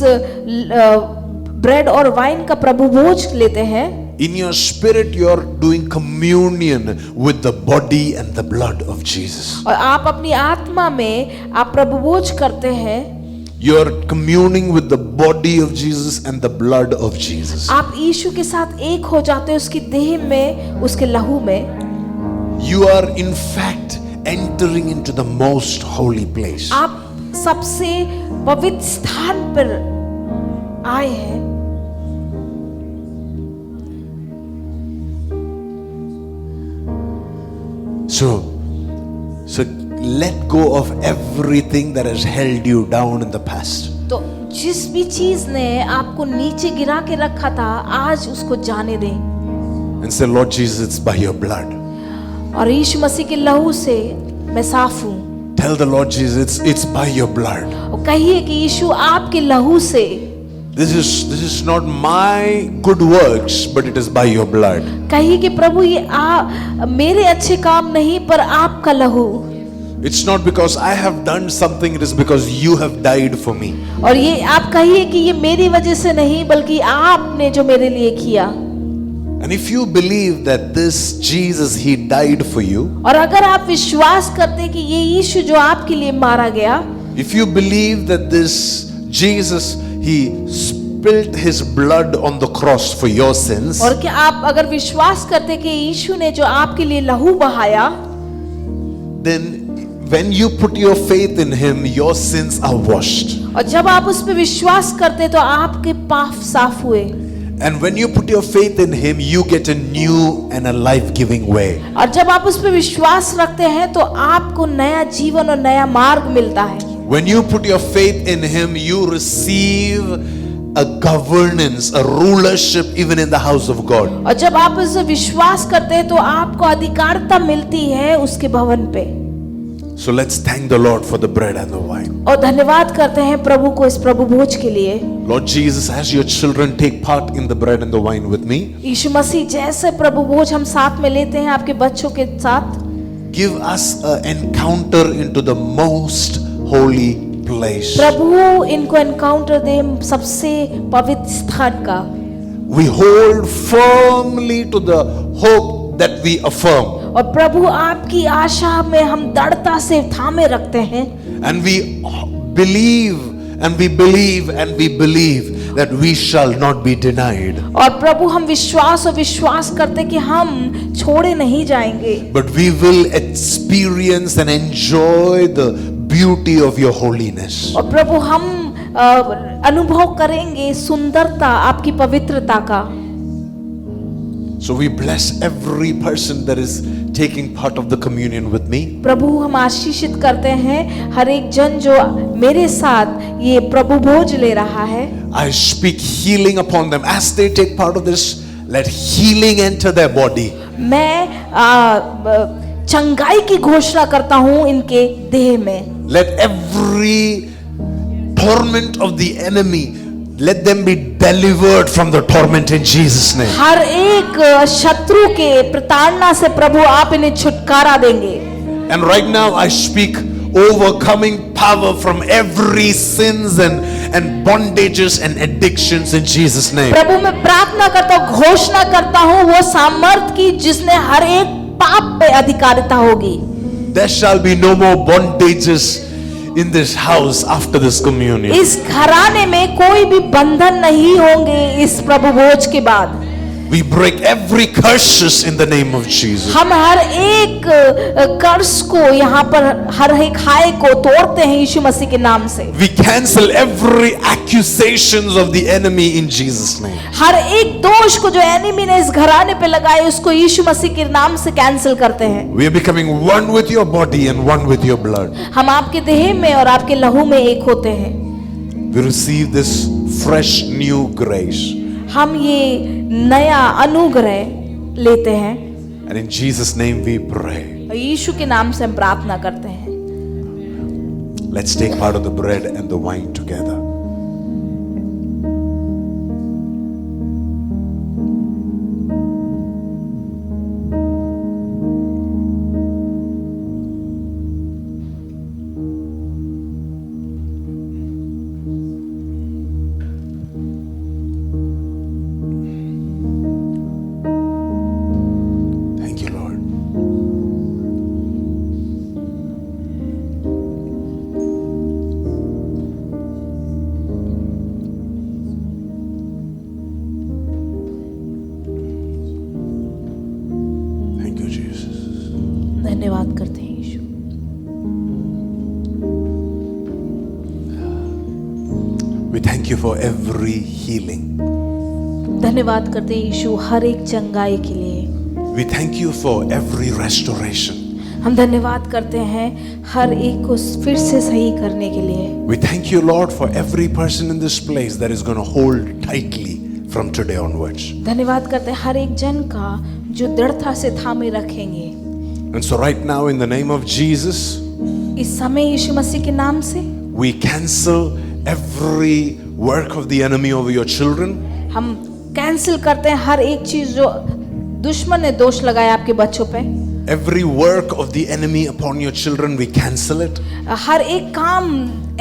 ब्रेड और वाइन का प्रभु भोज लेते हैं, in your spirit you are doing communion with the body and the blood of Jesus. और आप अपनी आत्मा में आप प्रभु भोज करते हैं, You are communing with the body of Jesus and the blood of Jesus. आप यीशु के साथ एक हो जाते हैं, उसकी देह में, उसके लहू में। You are in fact entering into the most holy place. आप सबसे पवित्र स्थान पर आए हैं। So let go of everything that has held you down in the past. तो जिस भी चीज ने आपको नीचे गिरा के रखा था, आज उसको जाने दें And say, Lord Jesus, it's by your blood. और यीशु मसीह के लहू से मैं साफ हूँ। Tell the Lord Jesus, it's by your blood. और कहिए कि यीशु आपके लहू से, This is not my good works, but it is by your blood. कहिए कि प्रभु ये मेरे अच्छे काम नहीं पर आपका लहू, It's not because I have done something, it is because you have died for me. और ये आप कहिए कि ये मेरी वजह से नहीं बल्कि आपने जो मेरे लिए किया। And if you believe that this Jesus, he died for you, और अगर आप विश्वास करते कि ये यीशु जो आपके लिए मारा गया, if you believe that this Jesus, he spilt his blood on the cross for your sins, और क्या आप अगर विश्वास करते कि यीशु ने जो आपके लिए लहू बहाया, then when you put your faith in him, your sins are washed. और जब आप उस पर विश्वास करते तो आपके पाप साफ हुए, And when you put your faith in him, you get a new and a life-giving way. और जब आप उस पर विश्वास रखते हैं तो आपको नया जीवन और नया मार्ग मिलता है। When you put your faith in him, you receive a governance, a rulership even in the house of God. और जब आप उस पर विश्वास करते हैं तो आपको अधिकारता मिलती है उसके भवन पे। So let's thank the Lord for the bread and the wine. और धन्यवाद करते हैं प्रभु को इस प्रभु भोज के लिए। Lord Jesus, as your children take part in the bread and the wine with me, यीशु मसीह जैसे प्रभु भोज हम साथ में लेते हैं आपके बच्चों के साथ, give us an encounter into the most holy place. प्रभु इनको एनकाउंटर दे सबसे पवित्र स्थान का। We hold firmly to the hope that we affirm. और प्रभु आपकी आशा में हम दृढ़ता से थामे रखते हैं, And we believe and we believe and we believe that we shall not be denied. और प्रभु हम विश्वास करते कि हम छोड़े नहीं जाएंगे, But we will experience and enjoy the beauty of your holiness. और प्रभु हम अनुभव करेंगे सुंदरता आपकी पवित्रता का। So we bless every person that is taking part of the communion with me. प्रभु हम आशीषित करते हैं हर एक जन जो मेरे साथ ये प्रभु भोज ले रहा है। I speak healing upon them as they take part of this. Let healing enter their body. मैं चंगाई की घोषणा करता हूँ इनके देह में। Let every torment of the enemy, let them be delivered from the torment in Jesus' name. हर एक शत्रु के प्रताड़ना से प्रभु आप इन्हें छुटकारा देंगे। And right now I speak overcoming power from every sins and bondages and addictions in Jesus' name. प्रभु मैं प्रार्थना करता हूँ, घोषणा करता हूँ वो सामर्थ की जिसने हर एक पाप पे अधिकारिता होगी। There shall be no more bondages in this house after this communion. इस घराने में कोई भी बंधन नहीं होंगे इस प्रभु भोज के बाद। We break every curses in the name of Jesus. हम हर एक कर्ज को यहाँ पर हर एक हाय को तोड़ते हैं यीशु मसीह के नाम से। We cancel every accusations of the enemy in Jesus' name. हर एक दोष को जो एनिमी ने इस घराने पे लगाए उसको यीशु मसीह के नाम से कैंसिल करते हैं। We are becoming one with your body and one with your blood. हम आपके देह में और आपके लहू में एक होते हैं। We receive this fresh new grace. हम ये नया अनुग्रह लेते हैं। And in Jesus' name we pray. यीशु के नाम से हम प्रार्थना करते हैं। Let's take part of the bread and the wine together. Thank you, Lord. Thank you, Jesus. धन्यवाद करते हैं यीशु। We thank you for every healing. धन्यवाद करते हैं यीशु हर एक चंगाई के लिए। We thank you for every restoration. हम धन्यवाद करते हैं हर एक को फिर से सही करने के लिए। We thank you, Lord, for every person in this place that is going to hold tightly from today onwards. धन्यवाद करते हैं हर एक जन का जो दृढ़ता से थामे रखेंगे। And so right now, in the name of Jesus, इस समय यीशु मसीह के नाम से we cancel every work of the enemy over your children. हम कैंसिल करते हैं हर एक चीज जो दुश्मन ने दोष लगाया आपके बच्चों पे। Every work of the enemy upon your children, we cancel it. हर एक काम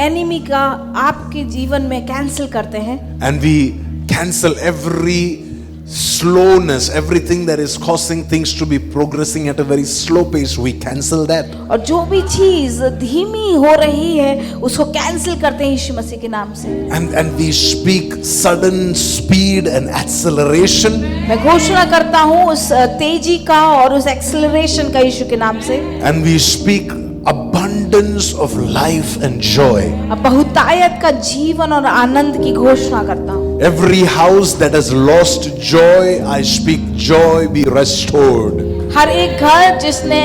एनिमी का आपके जीवन में कैंसिल करते हैं। And we cancel every slowness, everything that is causing things to be progressing at a very slow pace, we cancel that. और जो भी चीज धीमी हो रही है उसको कैंसिल करते हैं यीशु मसीह के नाम से। And we speak sudden speed and acceleration. मैं घोषणा करता हूँ उस तेजी का और उस एक्सेलरेशन का यीशु के नाम से। And we speak abundance of life and joy. अब बहुतायत का जीवन और आनंद की घोषणा करता हूँ। Every house that has lost joy, I speak joy be restored. हर एक घर जिसने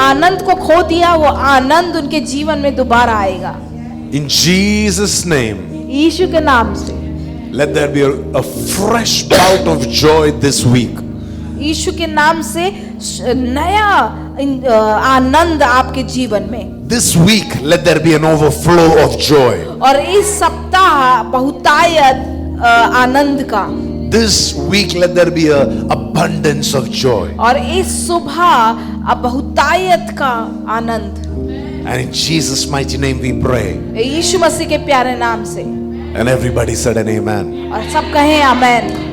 आनंद को खो दिया वो आनंद उनके जीवन में दोबारा आएगा। In Jesus' name, यीशु के नाम से let there be a fresh bout of joy this week. यीशु के नाम से नया आनंद आपके जीवन में। This week, let there be an overflow of joy. और इस सप्ताह बहुतायत आनंद का। This week, let there be a abundance of joy. और इस सुबह बहुतायत का आनंद। And in Jesus' mighty name we pray. यीशु मसीह के प्यारे नाम से। And everybody said an amen. और सब कहें आमेन।